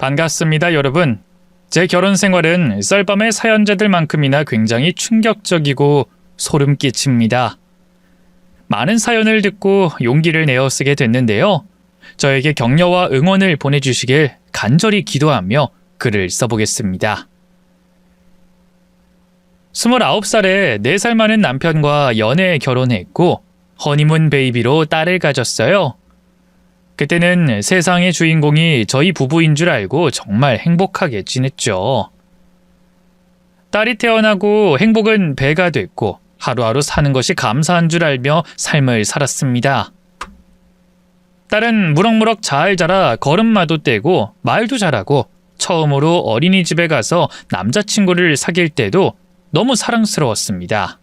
반갑습니다, 여러분. 제 결혼 생활은 썰밤의 사연자들만큼이나 굉장히 충격적이고 소름 끼칩니다. 많은 사연을 듣고 용기를 내어 쓰게 됐는데요. 저에게 격려와 응원을 보내주시길 간절히 기도하며 글을 써보겠습니다. 29살에 4살 많은 남편과 연애 결혼했고 허니문 베이비로 딸을 가졌어요. 그때는 세상의 주인공이 저희 부부인 줄 알고 정말 행복하게 지냈죠. 딸이 태어나고 행복은 배가 됐고 하루하루 사는 것이 감사한 줄 알며 삶을 살았습니다. 딸은 무럭무럭 잘 자라 걸음마도 떼고 말도 잘하고 처음으로 어린이집에 가서 남자친구를 사귈 때도 너무 사랑스러웠습니다.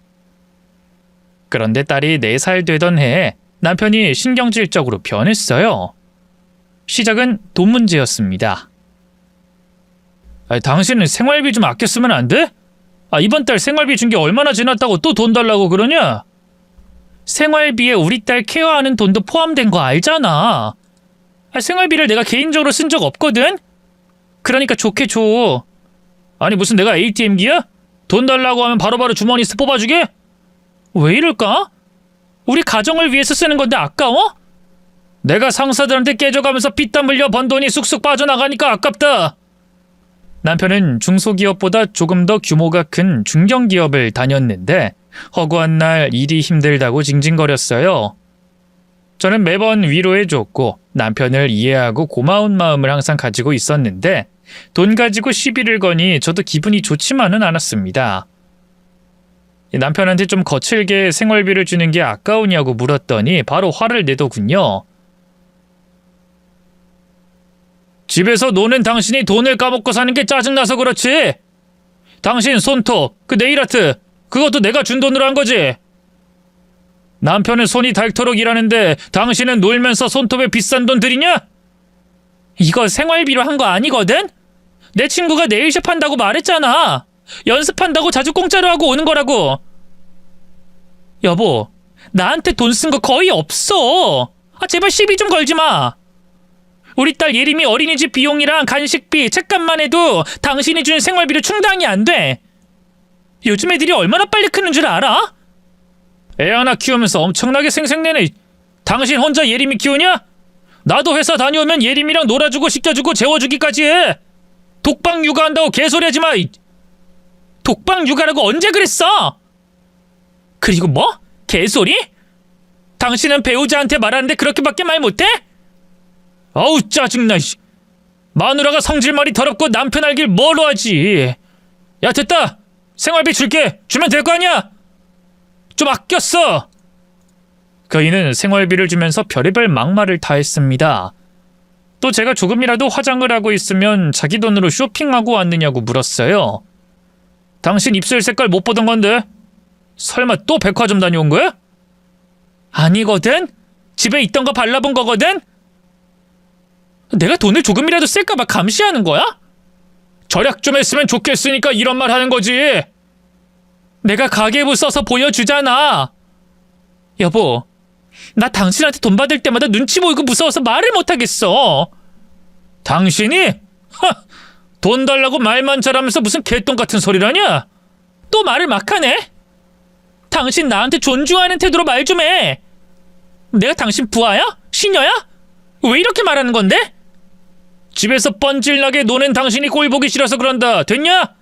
그런데 딸이 4살 되던 해에 남편이 신경질적으로 변했어요. 시작은 돈 문제였습니다. 당신은 생활비 좀 아껴 쓰면 안 돼? 이번 달 생활비 준 게 얼마나 지났다고 또 돈 달라고 그러냐? 생활비에 우리 딸 케어하는 돈도 포함된 거 알잖아. 생활비를 내가 개인적으로 쓴 적 없거든? 그러니까 좋게 줘. 아니 무슨 내가 ATM기야? 돈 달라고 하면 바로바로 주머니에서 뽑아주게? 왜 이럴까? 우리 가정을 위해서 쓰는 건데 아까워? 내가 상사들한테 깨져가면서 피땀 흘려 번 돈이 쑥쑥 빠져나가니까 아깝다. 남편은 중소기업보다 조금 더 규모가 큰 중견기업을 다녔는데 허구한 날 일이 힘들다고 징징거렸어요. 저는 매번 위로해줬고 남편을 이해하고 고마운 마음을 항상 가지고 있었는데 돈 가지고 시비를 거니 저도 기분이 좋지만은 않았습니다. 남편한테 좀 거칠게 생활비를 주는 게 아까우냐고 물었더니 바로 화를 내더군요. 집에서 노는 당신이 돈을 까먹고 사는 게 짜증나서 그렇지. 당신 손톱, 그 네일아트, 그것도 내가 준 돈으로 한 거지. 남편은 손이 닳도록 일하는데 당신은 놀면서 손톱에 비싼 돈 들이냐? 이거 생활비로 한 거 아니거든? 내 친구가 네일샵 한다고 말했잖아. 연습한다고 자주 공짜로 하고 오는 거라고. 여보, 나한테 돈 쓴 거 거의 없어. 제발 시비 좀 걸지 마. 우리 딸 예림이 어린이집 비용이랑 간식비, 책값만 해도 당신이 준 생활비로 충당이 안 돼. 요즘 애들이 얼마나 빨리 크는 줄 알아? 애 하나 키우면서 엄청나게 생색내네. 당신 혼자 예림이 키우냐? 나도 회사 다녀오면 예림이랑 놀아주고 씻겨주고 재워주기까지 해. 독방 육아한다고 개소리 하지 마. 독방 육아라고 언제 그랬어? 그리고 뭐? 개소리? 당신은 배우자한테 말하는데 그렇게밖에 말 못해? 어우 짜증나. 마누라가 성질머리 더럽고 남편 알길 뭘로 하지. 야 됐다. 생활비 줄게. 주면 될 거 아니야. 좀 아껴 써. 그이는 생활비를 주면서 별의별 막말을 다 했습니다. 또 제가 조금이라도 화장을 하고 있으면 자기 돈으로 쇼핑하고 왔느냐고 물었어요. 당신 입술 색깔 못 보던 건데 설마 또 백화점 다녀온 거야? 아니거든? 집에 있던 거 발라본 거거든? 내가 돈을 조금이라도 쓸까봐 감시하는 거야? 절약 좀 했으면 좋겠으니까 이런 말 하는 거지. 내가 가계부 써서 보여주잖아. 여보, 나 당신한테 돈 받을 때마다 눈치 보이고 무서워서 말을 못하겠어. 당신이? 돈 달라고 말만 잘하면서 무슨 개똥 같은 소리라냐? 또 말을 막 하네? 당신 나한테 존중하는 태도로 말 좀 해. 내가 당신 부하야? 시녀야? 왜 이렇게 말하는 건데? 집에서 뻔질나게 노는 당신이 꼴 보기 싫어서 그런다. 됐냐?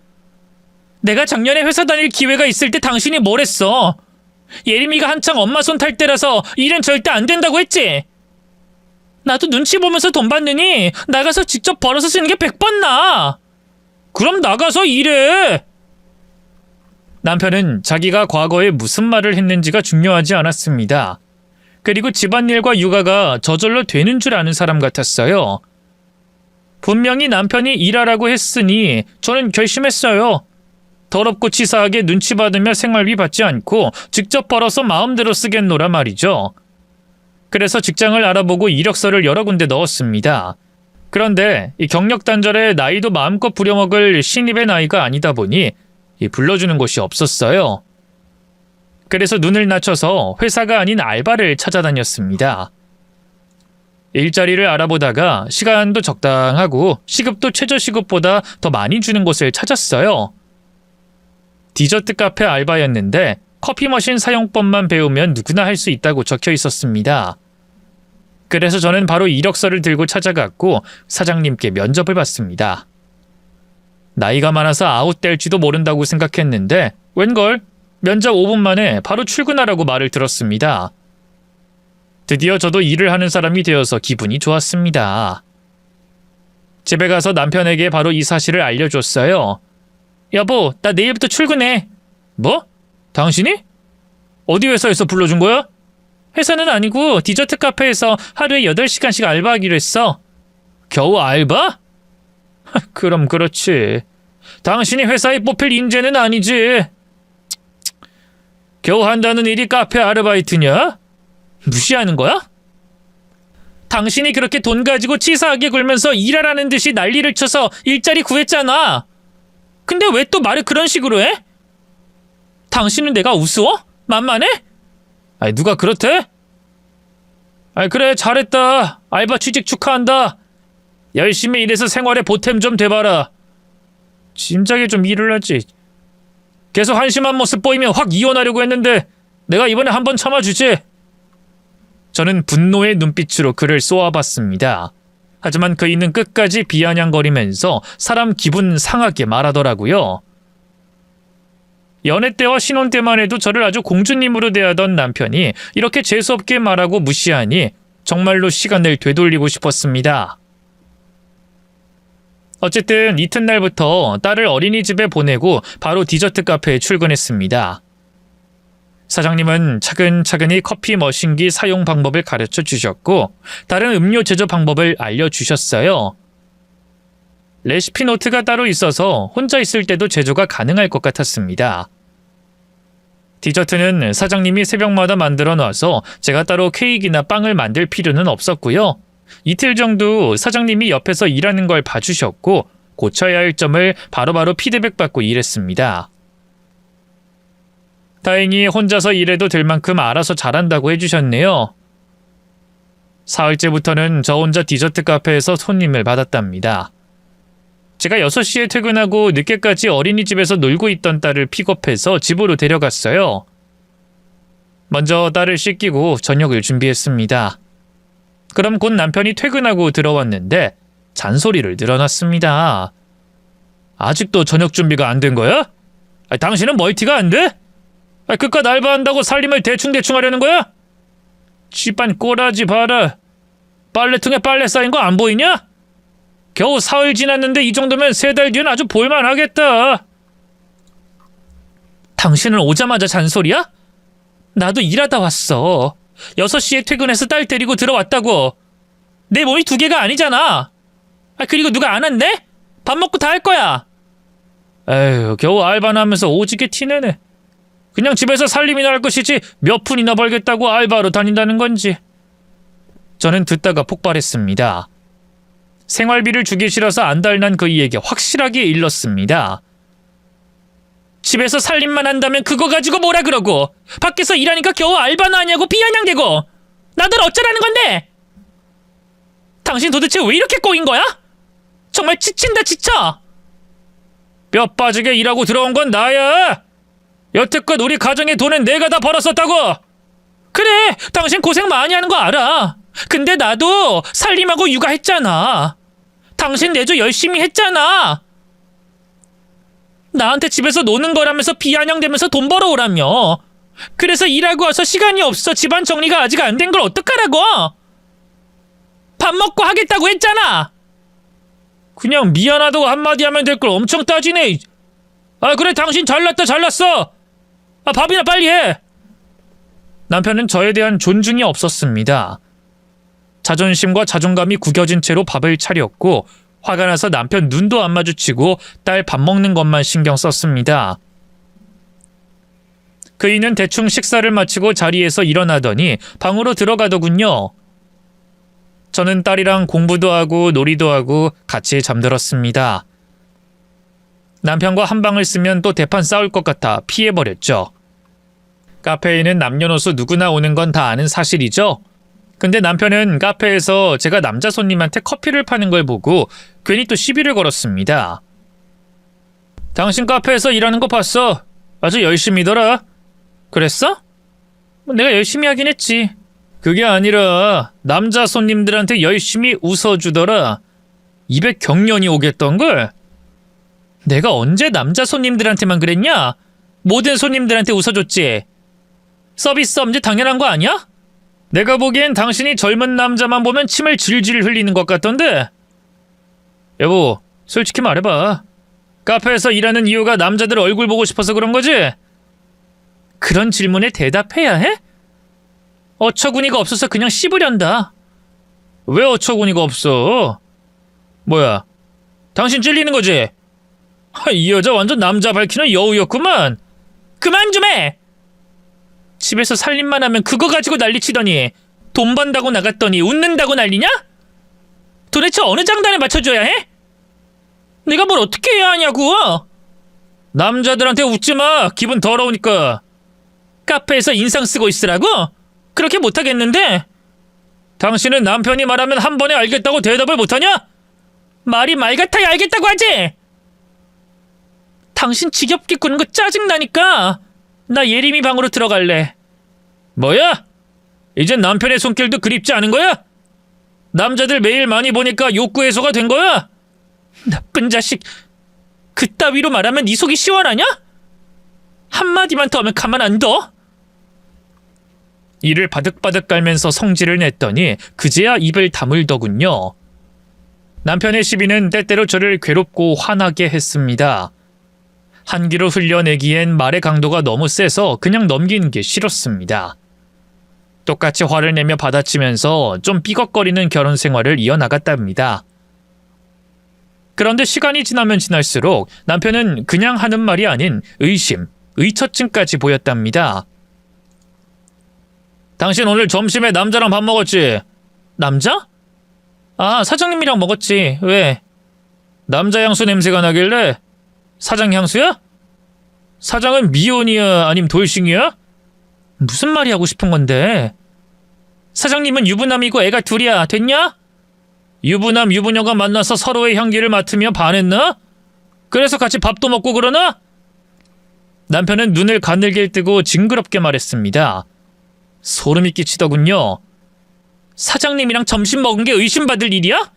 내가 작년에 회사 다닐 기회가 있을 때 당신이 뭘 했어? 예림이가 한창 엄마 손 탈 때라서 일은 절대 안 된다고 했지? 나도 눈치 보면서 돈 받느니 나가서 직접 벌어서 쓰는 게 100번 나아. 그럼 나가서 일해. 남편은 자기가 과거에 무슨 말을 했는지가 중요하지 않았습니다. 그리고 집안일과 육아가 저절로 되는 줄 아는 사람 같았어요. 분명히 남편이 일하라고 했으니 저는 결심했어요. 더럽고 치사하게 눈치 받으며 생활비 받지 않고 직접 벌어서 마음대로 쓰겠노라 말이죠. 그래서 직장을 알아보고 이력서를 여러 군데 넣었습니다. 그런데 이 경력 단절에 나이도 마음껏 부려먹을 신입의 나이가 아니다 보니 불러주는 곳이 없었어요. 그래서 눈을 낮춰서 회사가 아닌 알바를 찾아다녔습니다. 일자리를 알아보다가 시간도 적당하고 시급도 최저시급보다 더 많이 주는 곳을 찾았어요. 디저트 카페 알바였는데 커피 머신 사용법만 배우면 누구나 할 수 있다고 적혀 있었습니다. 그래서 저는 바로 이력서를 들고 찾아갔고 사장님께 면접을 봤습니다. 나이가 많아서 아웃될지도 모른다고 생각했는데 웬걸 면접 5분 만에 바로 출근하라고 말을 들었습니다. 드디어 저도 일을 하는 사람이 되어서 기분이 좋았습니다. 집에 가서 남편에게 바로 이 사실을 알려줬어요. 여보, 나 내일부터 출근해. 뭐? 당신이? 어디 회사에서 불러준 거야? 회사는 아니고 디저트 카페에서 하루에 8시간씩 알바하기로 했어. 겨우 알바? 그럼 그렇지. 당신이 회사에 뽑힐 인재는 아니지. 겨우 한다는 일이 카페 아르바이트냐? 무시하는 거야? 당신이 그렇게 돈 가지고 치사하게 굴면서 일하라는 듯이 난리를 쳐서 일자리 구했잖아. 근데 왜 또 말을 그런 식으로 해? 당신은 내가 우스워? 만만해? 아니 누가 그렇대? 아니 그래 잘했다. 알바 취직 축하한다. 열심히 일해서 생활에 보탬 좀 돼봐라. 진작에 좀 일을 하지. 계속 한심한 모습 보이면 확 이혼하려고 했는데 내가 이번에 한번 참아주지. 저는 분노의 눈빛으로 그를 쏘아봤습니다. 하지만 그이는 끝까지 비아냥거리면서 사람 기분 상하게 말하더라고요. 연애 때와 신혼 때만 해도 저를 아주 공주님으로 대하던 남편이 이렇게 재수없게 말하고 무시하니 정말로 시간을 되돌리고 싶었습니다. 어쨌든 이튿날부터 딸을 어린이집에 보내고 바로 디저트 카페에 출근했습니다. 사장님은 차근차근히 커피 머신기 사용 방법을 가르쳐 주셨고 다른 음료 제조 방법을 알려주셨어요. 레시피 노트가 따로 있어서 혼자 있을 때도 제조가 가능할 것 같았습니다. 디저트는 사장님이 새벽마다 만들어 놔서 제가 따로 케이크나 빵을 만들 필요는 없었고요. 이틀 정도 사장님이 옆에서 일하는 걸 봐주셨고 고쳐야 할 점을 바로바로 피드백받고 일했습니다. 다행히 혼자서 일해도 될 만큼 알아서 잘한다고 해주셨네요. 사흘째부터는 저 혼자 디저트 카페에서 손님을 받았답니다. 제가 6시에 퇴근하고 늦게까지 어린이집에서 놀고 있던 딸을 픽업해서 집으로 데려갔어요. 먼저 딸을 씻기고 저녁을 준비했습니다. 그럼 곧 남편이 퇴근하고 들어왔는데 잔소리를 늘어놨습니다. 아직도 저녁 준비가 안 된 거야? 당신은 멀티가 안 돼? 그깟 알바한다고 살림을 대충대충 하려는 거야? 집안 꼬라지 봐라. 빨래통에 빨래 쌓인 거 안 보이냐? 겨우 사흘 지났는데 이 정도면 3달 뒤엔 아주 볼만하겠다. 당신은 오자마자 잔소리야? 나도 일하다 왔어. 6시에 퇴근해서 딸 데리고 들어왔다고. 내 몸이 2개가 아니잖아. 그리고 누가 안 한대? 밥 먹고 다 할 거야. 에휴, 겨우 알바나 하면서 오지게 티내네. 그냥 집에서 살림이나 할 것이지 몇 푼이나 벌겠다고 알바로 다닌다는 건지. 저는 듣다가 폭발했습니다. 생활비를 주기 싫어서 안달난 그이에게 확실하게 일렀습니다. 집에서 살림만 한다면 그거 가지고 뭐라 그러고 밖에서 일하니까 겨우 알바나 하냐고 비아냥대고 나들 어쩌라는 건데? 당신 도대체 왜 이렇게 꼬인 거야? 정말 지친다 지쳐. 뼈 빠지게 일하고 들어온 건 나야. 여태껏 우리 가정의 돈은 내가 다 벌었었다고. 그래, 당신 고생 많이 하는 거 알아. 근데 나도 살림하고 육아했잖아. 당신 내조 열심히 했잖아. 나한테 집에서 노는 거라면서 비아냥대면서 돈 벌어오라며. 그래서 일하고 와서 시간이 없어 집안 정리가 아직 안 된 걸 어떡하라고. 밥 먹고 하겠다고 했잖아. 그냥 미안하다고 한마디 하면 될 걸 엄청 따지네. 그래, 당신 잘났다 잘났어. 밥이나 빨리 해. 남편은 저에 대한 존중이 없었습니다. 자존심과 자존감이 구겨진 채로 밥을 차렸고 화가 나서 남편 눈도 안 마주치고 딸 밥 먹는 것만 신경 썼습니다. 그이는 대충 식사를 마치고 자리에서 일어나더니 방으로 들어가더군요. 저는 딸이랑 공부도 하고 놀이도 하고 같이 잠들었습니다. 남편과 한 방을 쓰면 또 대판 싸울 것 같아 피해버렸죠. 카페에는 남녀노소 누구나 오는 건 다 아는 사실이죠. 근데 남편은 카페에서 제가 남자 손님한테 커피를 파는 걸 보고 괜히 또 시비를 걸었습니다. 당신 카페에서 일하는 거 봤어. 아주 열심히더라. 그랬어? 내가 열심히 하긴 했지. 그게 아니라 남자 손님들한테 열심히 웃어주더라. 입에 경련이 오겠던걸. 내가 언제 남자 손님들한테만 그랬냐? 모든 손님들한테 웃어줬지. 서비스 업무 당연한 거 아니야? 내가 보기엔 당신이 젊은 남자만 보면 침을 질질 흘리는 것 같던데. 여보, 솔직히 말해봐. 카페에서 일하는 이유가 남자들 얼굴 보고 싶어서 그런 거지? 그런 질문에 대답해야 해? 어처구니가 없어서 그냥 씹으련다. 왜 어처구니가 없어? 뭐야, 당신 찔리는 거지? 이 여자 완전 남자 밝히는 여우였구만. 그만 좀 해! 집에서 살림만 하면 그거 가지고 난리치더니 돈 번다고 나갔더니 웃는다고 난리냐? 도대체 어느 장단에 맞춰줘야 해? 내가 뭘 어떻게 해야 하냐고! 남자들한테 웃지 마. 기분 더러우니까. 카페에서 인상 쓰고 있으라고? 그렇게 못하겠는데? 당신은 남편이 말하면 한 번에 알겠다고 대답을 못하냐? 말이 말 같아야 알겠다고 하지! 당신 지겹게 구는 거 짜증나니까 나 예림이 방으로 들어갈래. 뭐야? 이젠 남편의 손길도 그립지 않은 거야? 남자들 매일 많이 보니까 욕구 해소가 된 거야? 나쁜 자식. 그따위로 말하면 네 속이 시원하냐? 한마디만 더 하면 가만 안 둬? 이를 바득바득 깔면서 성질을 냈더니 그제야 입을 다물더군요. 남편의 시비는 때때로 저를 괴롭고 화나게 했습니다. 한 귀로 흘려내기엔 말의 강도가 너무 세서 그냥 넘기는 게 싫었습니다. 똑같이 화를 내며 받아치면서 좀 삐걱거리는 결혼 생활을 이어나갔답니다. 그런데 시간이 지나면 지날수록 남편은 그냥 하는 말이 아닌 의심, 의처증까지 보였답니다. 당신 오늘 점심에 남자랑 밥 먹었지? 남자? 아, 사장님이랑 먹었지. 왜? 남자 향수 냄새가 나길래. 사장 향수야? 사장은 미혼이야? 아님 돌싱이야? 무슨 말이 하고 싶은 건데? 사장님은 유부남이고 애가 둘이야. 됐냐? 유부남, 유부녀가 만나서 서로의 향기를 맡으며 반했나? 그래서 같이 밥도 먹고 그러나? 남편은 눈을 가늘게 뜨고 징그럽게 말했습니다. 소름이 끼치더군요. 사장님이랑 점심 먹은 게 의심받을 일이야?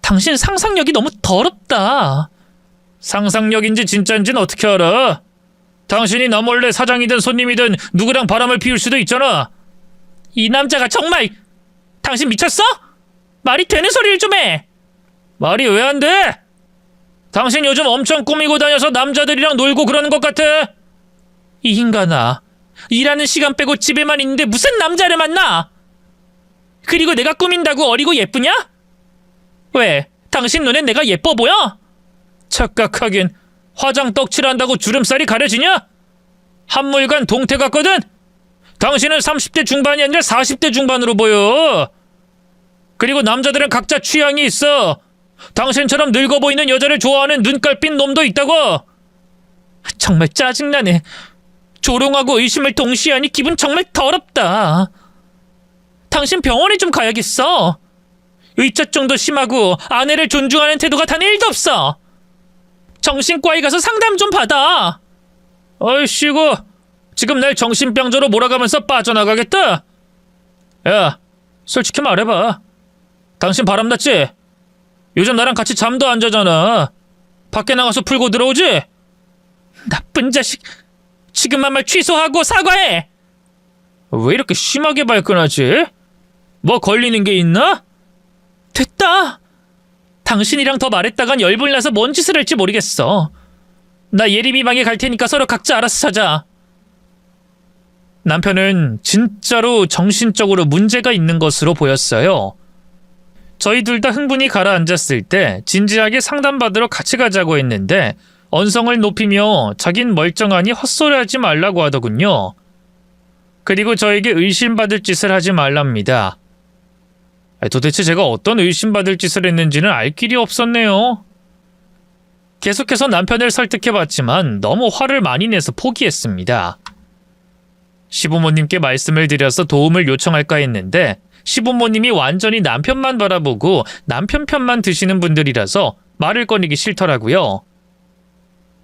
당신 상상력이 너무 더럽다. 상상력인지 진짜인지는 어떻게 알아? 당신이 나 몰래 사장이든 손님이든 누구랑 바람을 피울 수도 있잖아. 이 남자가 정말... 당신 미쳤어? 말이 되는 소리를 좀 해. 말이 왜 안 돼? 당신 요즘 엄청 꾸미고 다녀서 남자들이랑 놀고 그러는 것 같아. 이 인간아, 일하는 시간 빼고 집에만 있는데 무슨 남자를 만나? 그리고 내가 꾸민다고 어리고 예쁘냐? 왜? 당신 눈엔 내가 예뻐 보여? 착각하긴. 화장 떡칠한다고 주름살이 가려지냐? 한물간 동태 같거든? 당신은 30대 중반이 아니라 40대 중반으로 보여. 그리고 남자들은 각자 취향이 있어. 당신처럼 늙어 보이는 여자를 좋아하는 눈깔빛 놈도 있다고. 정말 짜증나네. 조롱하고 의심을 동시에 하니 기분 정말 더럽다. 당신 병원에 좀 가야겠어. 의처증도 심하고 아내를 존중하는 태도가 단 1도 없어. 정신과에 가서 상담 좀 받아. 어이씨고, 지금 날 정신병자로 몰아가면서 빠져나가겠다. 야, 솔직히 말해봐. 당신 바람났지? 요즘 나랑 같이 잠도 안 자잖아. 밖에 나가서 풀고 들어오지? 나쁜 자식. 지금 한 말 취소하고 사과해. 왜 이렇게 심하게 발끈하지? 뭐 걸리는 게 있나? 됐다. 당신이랑 더 말했다간 열불나서 뭔 짓을 할지 모르겠어. 나 예림이 방에 갈 테니까 서로 각자 알아서 자자. 남편은 진짜로 정신적으로 문제가 있는 것으로 보였어요. 저희 둘 다 흥분이 가라앉았을 때 진지하게 상담받으러 같이 가자고 했는데 언성을 높이며 자긴 멀쩡하니 헛소리하지 말라고 하더군요. 그리고 저에게 의심받을 짓을 하지 말랍니다. 도대체 제가 어떤 의심받을 짓을 했는지는 알 길이 없었네요. 계속해서 남편을 설득해봤지만 너무 화를 많이 내서 포기했습니다. 시부모님께 말씀을 드려서 도움을 요청할까 했는데 시부모님이 완전히 남편만 바라보고 남편 편만 드시는 분들이라서 말을 꺼내기 싫더라고요.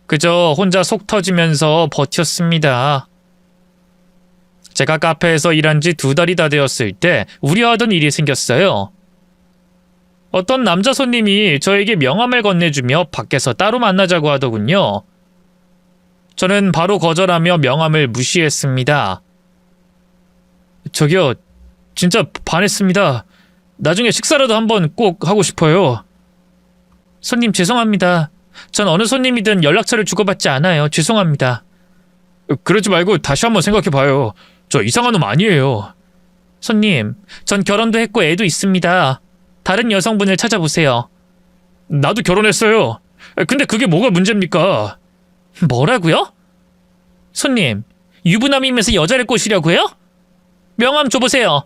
그저 혼자 속 터지면서 버텼습니다. 제가 카페에서 일한 지 2달이 다 되었을 때 우려하던 일이 생겼어요. 어떤 남자 손님이 저에게 명함을 건네주며 밖에서 따로 만나자고 하더군요. 저는 바로 거절하며 명함을 무시했습니다. 저기요, 진짜 반했습니다. 나중에 식사라도 한번 꼭 하고 싶어요. 손님 죄송합니다. 전 어느 손님이든 연락처를 주고받지 않아요. 죄송합니다. 그러지 말고 다시 한번 생각해봐요. 저 이상한 놈 아니에요. 손님, 전 결혼도 했고 애도 있습니다. 다른 여성분을 찾아보세요. 나도 결혼했어요. 근데 그게 뭐가 문제입니까? 뭐라고요? 손님, 유부남이면서 여자를 꼬시려고요? 명함 줘보세요.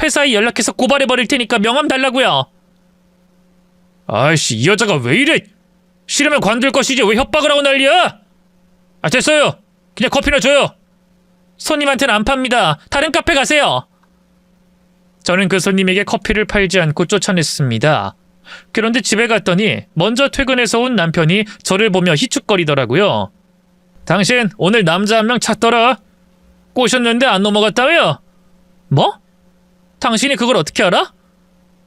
회사에 연락해서 고발해버릴 테니까 명함 달라고요. 아이씨, 이 여자가 왜 이래? 싫으면 관둘 것이지 왜 협박을 하고 난리야? 됐어요. 그냥 커피나 줘요. 손님한테는 안 팝니다. 다른 카페 가세요. 저는 그 손님에게 커피를 팔지 않고 쫓아냈습니다. 그런데 집에 갔더니 먼저 퇴근해서 온 남편이 저를 보며 희축거리더라고요. 당신 오늘 남자 한 명 찾더라. 꼬셨는데 안 넘어갔다며? 뭐? 당신이 그걸 어떻게 알아?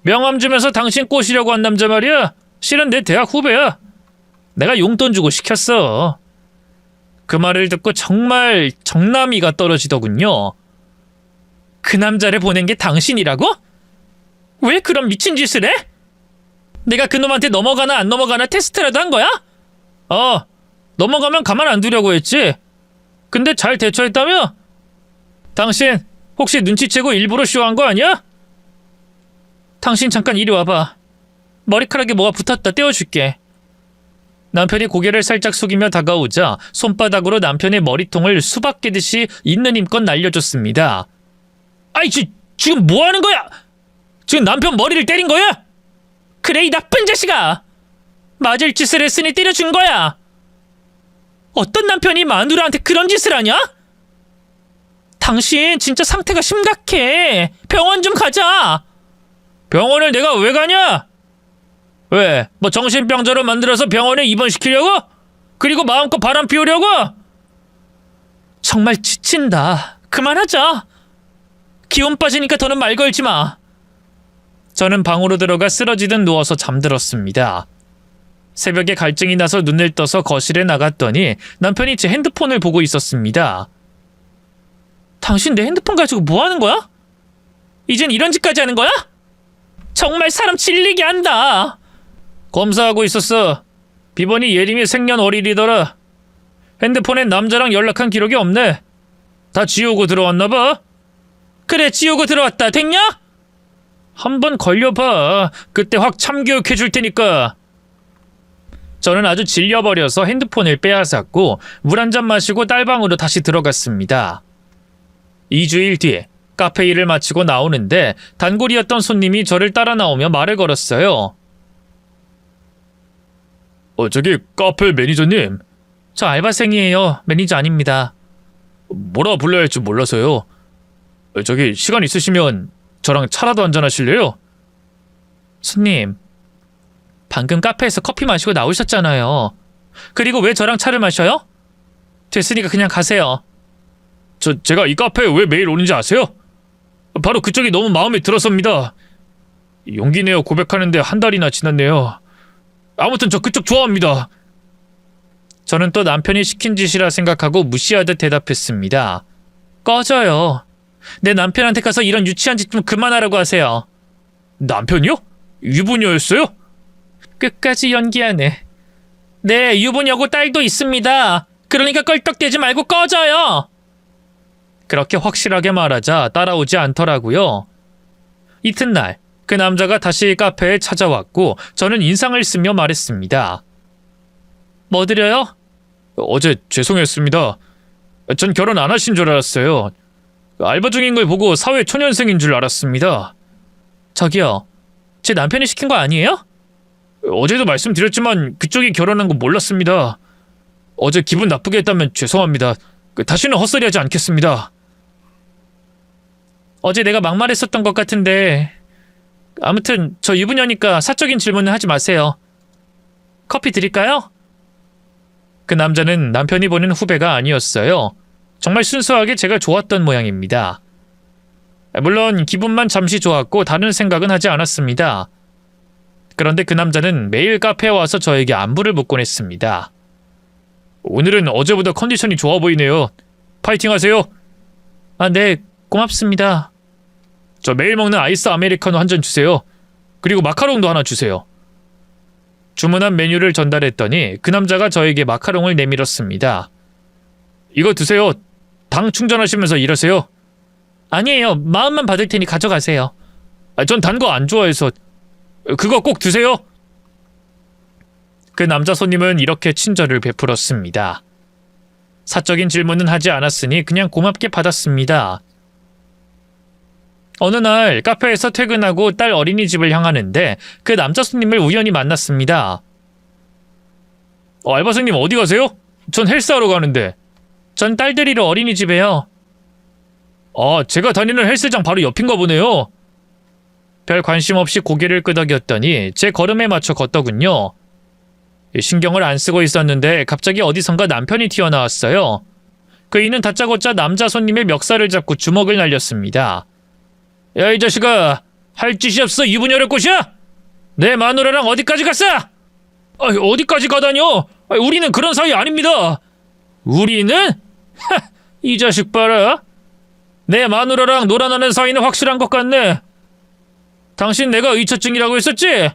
명함 주면서 당신 꼬시려고 한 남자 말이야. 실은 내 대학 후배야. 내가 용돈 주고 시켰어. 그 말을 듣고 정말 정남이가 떨어지더군요. 그 남자를 보낸 게 당신이라고? 왜 그런 미친 짓을 해? 내가 그놈한테 넘어가나 안 넘어가나 테스트라도 한 거야? 넘어가면 가만 안 두려고 했지. 근데 잘 대처했다며? 당신 혹시 눈치채고 일부러 쇼한 거 아니야? 당신 잠깐 이리 와봐. 머리카락에 뭐가 붙었다 떼어줄게. 남편이 고개를 살짝 숙이며 다가오자 손바닥으로 남편의 머리통을 수박 깨듯이 있는 힘껏 날려줬습니다. 아이, 지금 뭐 하는 거야? 지금 남편 머리를 때린 거야? 그래, 이 나쁜 자식아. 맞을 짓을 했으니 때려준 거야. 어떤 남편이 마누라한테 그런 짓을 하냐? 당신 진짜 상태가 심각해. 병원 좀 가자. 병원을 내가 왜 가냐? 왜? 뭐 정신병자로 만들어서 병원에 입원시키려고? 그리고 마음껏 바람 피우려고? 정말 지친다. 그만하자. 기운 빠지니까 더는 말 걸지 마. 저는 방으로 들어가 쓰러지듯 누워서 잠들었습니다. 새벽에 갈증이 나서 눈을 떠서 거실에 나갔더니 남편이 제 핸드폰을 보고 있었습니다. 당신 내 핸드폰 가지고 뭐 하는 거야? 이젠 이런 짓까지 하는 거야? 정말 사람 질리게 한다. 검사하고 있었어. 비번이 예림이 생년월일이더라. 핸드폰엔 남자랑 연락한 기록이 없네. 다 지우고 들어왔나봐. 그래, 지우고 들어왔다. 됐냐? 한번 걸려봐. 그때 확 참교육해 줄 테니까. 저는 아주 질려버려서 핸드폰을 빼앗았고 물 한 잔 마시고 딸방으로 다시 들어갔습니다. 2주일 뒤 카페 일을 마치고 나오는데 단골이었던 손님이 저를 따라 나오며 말을 걸었어요. 저기 카페 매니저님. 저 알바생이에요. 매니저 아닙니다. 뭐라 불러야 할지 몰라서요. 저기 시간 있으시면 저랑 차라도 한잔 하실래요? 손님, 방금 카페에서 커피 마시고 나오셨잖아요. 그리고 왜 저랑 차를 마셔요? 됐으니까 그냥 가세요. 제가 이 카페에 왜 매일 오는지 아세요? 바로 그쪽이 너무 마음에 들어서입니다. 용기 내어 고백하는데 한 달이나 지났네요. 아무튼 저 그쪽 좋아합니다. 저는 또 남편이 시킨 짓이라 생각하고 무시하듯 대답했습니다. 꺼져요. 내 남편한테 가서 이런 유치한 짓 좀 그만하라고 하세요. 남편이요? 유부녀였어요? 끝까지 연기하네. 네, 유부녀고 딸도 있습니다. 그러니까 껄떡대지 말고 꺼져요. 그렇게 확실하게 말하자 따라오지 않더라고요. 이튿날 그 남자가 다시 카페에 찾아왔고 저는 인상을 쓰며 말했습니다. 뭐 드려요? 어제 죄송했습니다. 전 결혼 안 하신 줄 알았어요. 알바 중인 걸 보고 사회 초년생인 줄 알았습니다. 저기요, 제 남편이 시킨 거 아니에요? 어제도 말씀드렸지만 그쪽이 결혼한 거 몰랐습니다. 어제 기분 나쁘게 했다면 죄송합니다. 다시는 헛소리하지 않겠습니다. 어제 내가 막말했었던 것 같은데 아무튼 저 유부녀니까 사적인 질문은 하지 마세요. 커피 드릴까요? 그 남자는 남편이 보낸 후배가 아니었어요. 정말 순수하게 제가 좋았던 모양입니다. 물론 기분만 잠시 좋았고 다른 생각은 하지 않았습니다. 그런데 그 남자는 매일 카페에 와서 저에게 안부를 묻곤 했습니다. 오늘은 어제보다 컨디션이 좋아 보이네요. 파이팅 하세요. 아, 네, 고맙습니다. 저 매일 먹는 아이스 아메리카노 한 잔 주세요. 그리고 마카롱도 하나 주세요. 주문한 메뉴를 전달했더니 그 남자가 저에게 마카롱을 내밀었습니다. 이거 드세요. 당 충전하시면서 일하세요. 아니에요. 마음만 받을 테니 가져가세요. 전 단 거 안 좋아해서. 그거 꼭 드세요. 그 남자 손님은 이렇게 친절을 베풀었습니다. 사적인 질문은 하지 않았으니 그냥 고맙게 받았습니다. 어느 날 카페에서 퇴근하고 딸 어린이집을 향하는데 그 남자 손님을 우연히 만났습니다. 알바생님 어디 가세요? 전 헬스하러 가는데. 전 딸 데리러 어린이집에요. 제가 다니는 헬스장 바로 옆인가 보네요. 별 관심 없이 고개를 끄덕였더니 제 걸음에 맞춰 걷더군요. 신경을 안 쓰고 있었는데 갑자기 어디선가 남편이 튀어나왔어요. 그이는 다짜고짜 남자 손님의 멱살을 잡고 주먹을 날렸습니다. 야, 이 자식아, 할 짓이 없어 유부녀를 꼬셔? 내 마누라랑 어디까지 갔어? 어디까지 가다뇨? 우리는 그런 사이 아닙니다. 우리는? 이 자식 봐라. 내 마누라랑 놀아나는 사이는 확실한 것 같네. 당신 내가 의처증이라고 했었지?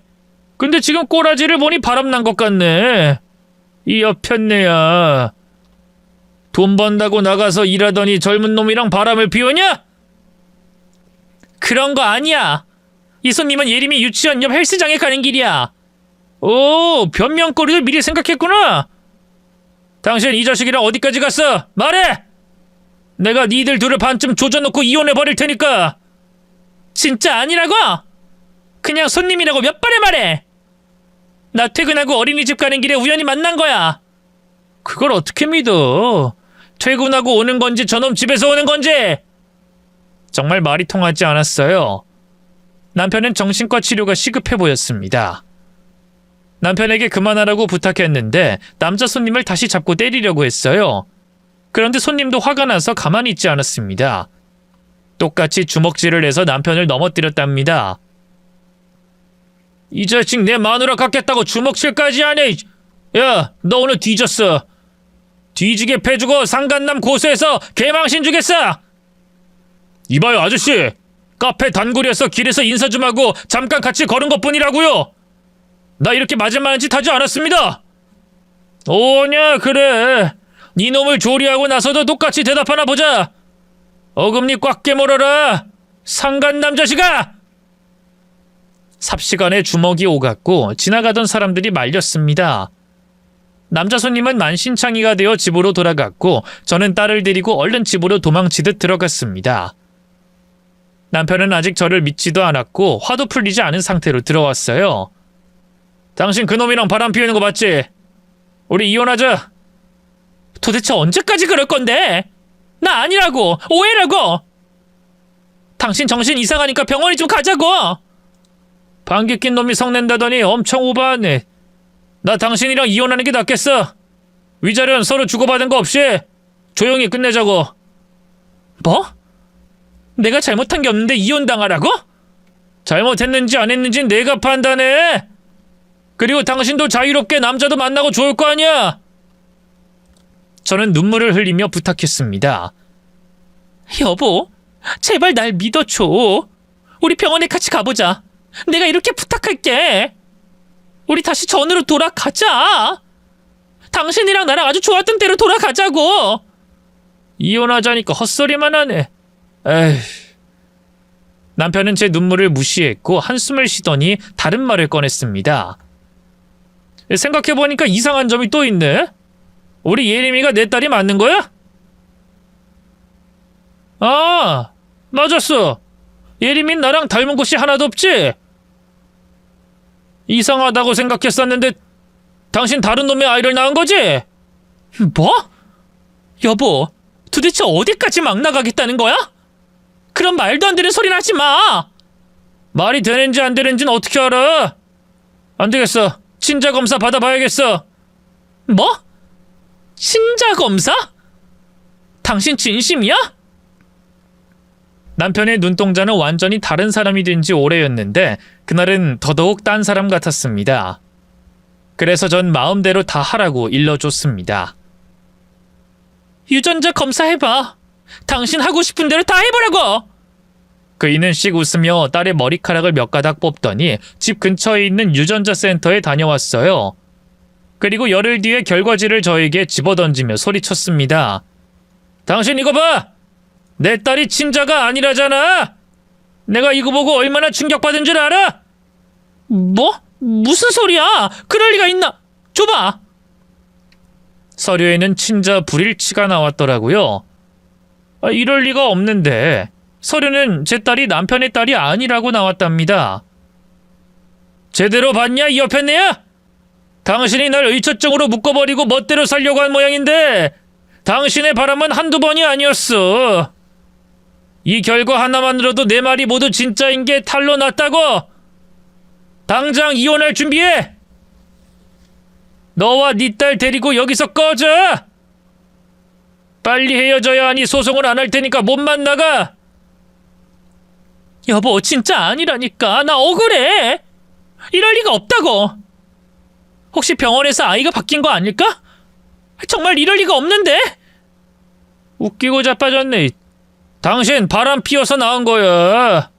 근데 지금 꼬라지를 보니 바람난 것 같네. 이 여편네야. 돈 번다고 나가서 일하더니 젊은 놈이랑 바람을 피우냐? 그런 거 아니야. 이 손님은 예림이 유치원 옆 헬스장에 가는 길이야. 오, 변명거리를 미리 생각했구나. 당신 이 자식이랑 어디까지 갔어? 말해! 내가 니들 둘을 반쯤 조져놓고 이혼해버릴 테니까. 진짜 아니라고? 그냥 손님이라고 몇 번을 말해. 나 퇴근하고 어린이집 가는 길에 우연히 만난 거야. 그걸 어떻게 믿어? 퇴근하고 오는 건지 저놈 집에서 오는 건지. 정말 말이 통하지 않았어요. 남편은 정신과 치료가 시급해 보였습니다. 남편에게 그만하라고 부탁했는데 남자 손님을 다시 잡고 때리려고 했어요. 그런데 손님도 화가 나서 가만히 있지 않았습니다. 똑같이 주먹질을 해서 남편을 넘어뜨렸답니다. 이 자식 내 마누라 갖겠다고 주먹질까지 하네. 야, 너 오늘 뒤졌어. 뒤지게 패주고 상간남 고소해서 개망신 주겠어. 이봐요 아저씨. 카페 단골이어서 길에서 인사 좀 하고 잠깐 같이 걸은 것뿐이라고요. 나 이렇게 맞을만한 짓 하지 않았습니다. 오냐 그래. 네 놈을 조리하고 나서도 똑같이 대답하나 보자. 어금니 꽉 깨물어라. 상간남 자식아. 삽시간에 주먹이 오갔고 지나가던 사람들이 말렸습니다. 남자 손님은 만신창이가 되어 집으로 돌아갔고 저는 딸을 데리고 얼른 집으로 도망치듯 들어갔습니다. 남편은 아직 저를 믿지도 않았고 화도 풀리지 않은 상태로 들어왔어요. 당신 그놈이랑 바람 피우는 거 맞지? 우리 이혼하자. 도대체 언제까지 그럴 건데? 나 아니라고. 오해라고. 당신 정신 이상하니까 병원에 좀 가자고. 방귀 낀 놈이 성낸다더니 엄청 오버하네. 나 당신이랑 이혼하는 게 낫겠어. 위자료는 서로 주고받은 거 없이 조용히 끝내자고. 뭐? 내가 잘못한 게 없는데 이혼당하라고? 잘못했는지 안 했는지 내가 판단해. 그리고 당신도 자유롭게 남자도 만나고 좋을 거 아니야. 저는 눈물을 흘리며 부탁했습니다. 여보, 제발 날 믿어줘. 우리 병원에 같이 가보자. 내가 이렇게 부탁할게. 우리 다시 전으로 돌아가자. 당신이랑 나랑 아주 좋았던 때로 돌아가자고. 이혼하자니까 헛소리만 하네. 에휴. 남편은 제 눈물을 무시했고 한숨을 쉬더니 다른 말을 꺼냈습니다. 생각해보니까 이상한 점이 또 있네. 우리 예림이가 내 딸이 맞는 거야? 아, 맞았어. 예림이는 나랑 닮은 곳이 하나도 없지? 이상하다고 생각했었는데 당신 다른 놈의 아이를 낳은 거지? 뭐? 여보, 도대체 어디까지 막 나가겠다는 거야? 그런 말도 안 되는 소리는 하지 마! 말이 되는지 안 되는지는 어떻게 알아? 안 되겠어. 친자 검사 받아봐야겠어. 뭐? 친자 검사? 당신 진심이야? 남편의 눈동자는 완전히 다른 사람이 된 지 오래였는데 그날은 더더욱 딴 사람 같았습니다. 그래서 전 마음대로 다 하라고 일러줬습니다. 유전자 검사해봐. 당신 하고 싶은 대로 다 해보라고! 그이는 씩 웃으며 딸의 머리카락을 몇 가닥 뽑더니 집 근처에 있는 유전자 센터에 다녀왔어요. 그리고 열흘 뒤에 결과지를 저에게 집어던지며 소리쳤습니다. 당신 이거 봐! 내 딸이 친자가 아니라잖아! 내가 이거 보고 얼마나 충격받은 줄 알아? 뭐? 무슨 소리야? 그럴 리가 있나? 줘봐! 서류에는 친자 불일치가 나왔더라고요. 이럴 리가 없는데 서류는 제 딸이 남편의 딸이 아니라고 나왔답니다. 제대로 봤냐 이 옆에 내야? 당신이 날 의처증으로 묶어버리고 멋대로 살려고 한 모양인데 당신의 바람은 한두 번이 아니었어. 이 결과 하나만으로도 내 말이 모두 진짜인 게 탄로 났다고. 당장 이혼할 준비해. 너와 네 딸 데리고 여기서 꺼져. 빨리 헤어져야 하니 소송을 안 할 테니까 몸만 나가. 여보 진짜 아니라니까. 나 억울해. 이럴 리가 없다고. 혹시 병원에서 아이가 바뀐 거 아닐까? 정말 이럴 리가 없는데. 웃기고 자빠졌네. 당신 바람 피워서 나온 거야.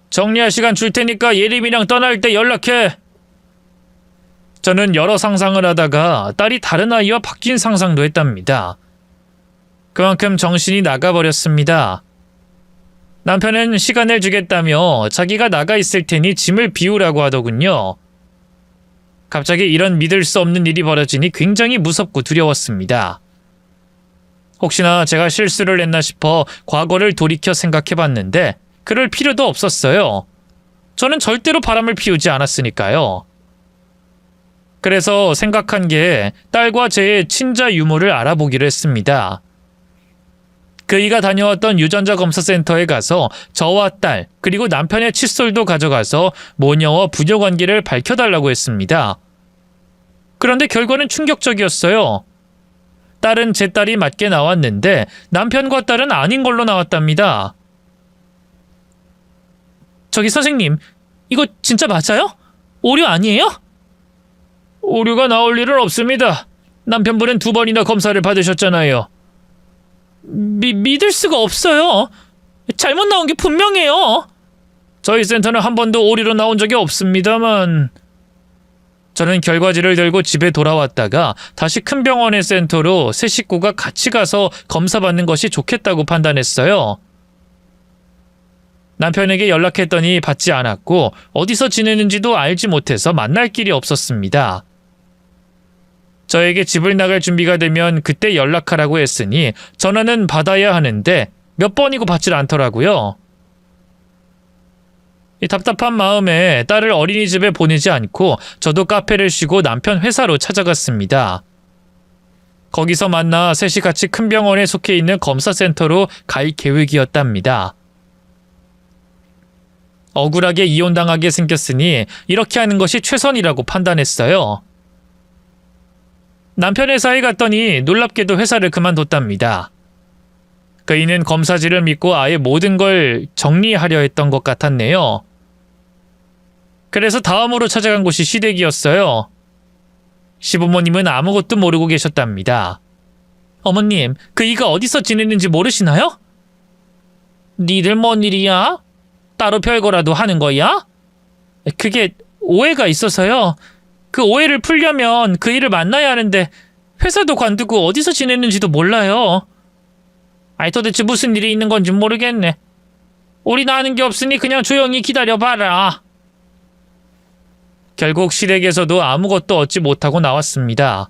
정리할 시간 줄 테니까 예림이랑 떠날 때 연락해. 저는 여러 상상을 하다가 딸이 다른 아이와 바뀐 상상도 했답니다. 그만큼 정신이 나가버렸습니다. 남편은 시간을 주겠다며 자기가 나가 있을 테니 짐을 비우라고 하더군요. 갑자기 이런 믿을 수 없는 일이 벌어지니 굉장히 무섭고 두려웠습니다. 혹시나 제가 실수를 했나 싶어 과거를 돌이켜 생각해봤는데 그럴 필요도 없었어요. 저는 절대로 바람을 피우지 않았으니까요. 그래서 생각한 게 딸과 제 친자 유무를 알아보기로 했습니다. 그이가 다녀왔던 유전자 검사 센터에 가서 저와 딸 그리고 남편의 칫솔도 가져가서 모녀와 부녀 관계를 밝혀달라고 했습니다. 그런데 결과는 충격적이었어요. 딸은 제 딸이 맞게 나왔는데 남편과 딸은 아닌 걸로 나왔답니다. 저기 선생님, 이거 진짜 맞아요? 오류 아니에요? 오류가 나올 일은 없습니다. 남편분은 2번이나 검사를 받으셨잖아요. 믿을 수가 없어요. 잘못 나온 게 분명해요. 저희 센터는 한 번도 오류로 나온 적이 없습니다만. 저는 결과지를 들고 집에 돌아왔다가 다시 큰 병원의 센터로 세 식구가 같이 가서 검사받는 것이 좋겠다고 판단했어요. 남편에게 연락했더니 받지 않았고 어디서 지내는지도 알지 못해서 만날 길이 없었습니다. 저에게 집을 나갈 준비가 되면 그때 연락하라고 했으니 전화는 받아야 하는데 몇 번이고 받질 않더라고요. 이 답답한 마음에 딸을 어린이집에 보내지 않고 저도 카페를 쉬고 남편 회사로 찾아갔습니다. 거기서 만나 셋이 같이 큰 병원에 속해 있는 검사센터로 갈 계획이었답니다. 억울하게 이혼당하게 생겼으니 이렇게 하는 것이 최선이라고 판단했어요. 남편 회사에 갔더니 놀랍게도 회사를 그만뒀답니다. 그이는 검사지를 믿고 아예 모든 걸 정리하려 했던 것 같았네요. 그래서 다음으로 찾아간 곳이 시댁이었어요. 시부모님은 아무것도 모르고 계셨답니다. 어머님, 그이가 어디서 지내는지 모르시나요? 니들 뭔 일이야? 따로 별거라도 하는 거야? 그게 오해가 있어서요. 그 오해를 풀려면 그 일을 만나야 하는데 회사도 관두고 어디서 지내는지도 몰라요. 아이 도대체 무슨 일이 있는 건지 모르겠네. 우린 아는 게 없으니 그냥 조용히 기다려봐라. 결국 시댁에서도 아무것도 얻지 못하고 나왔습니다.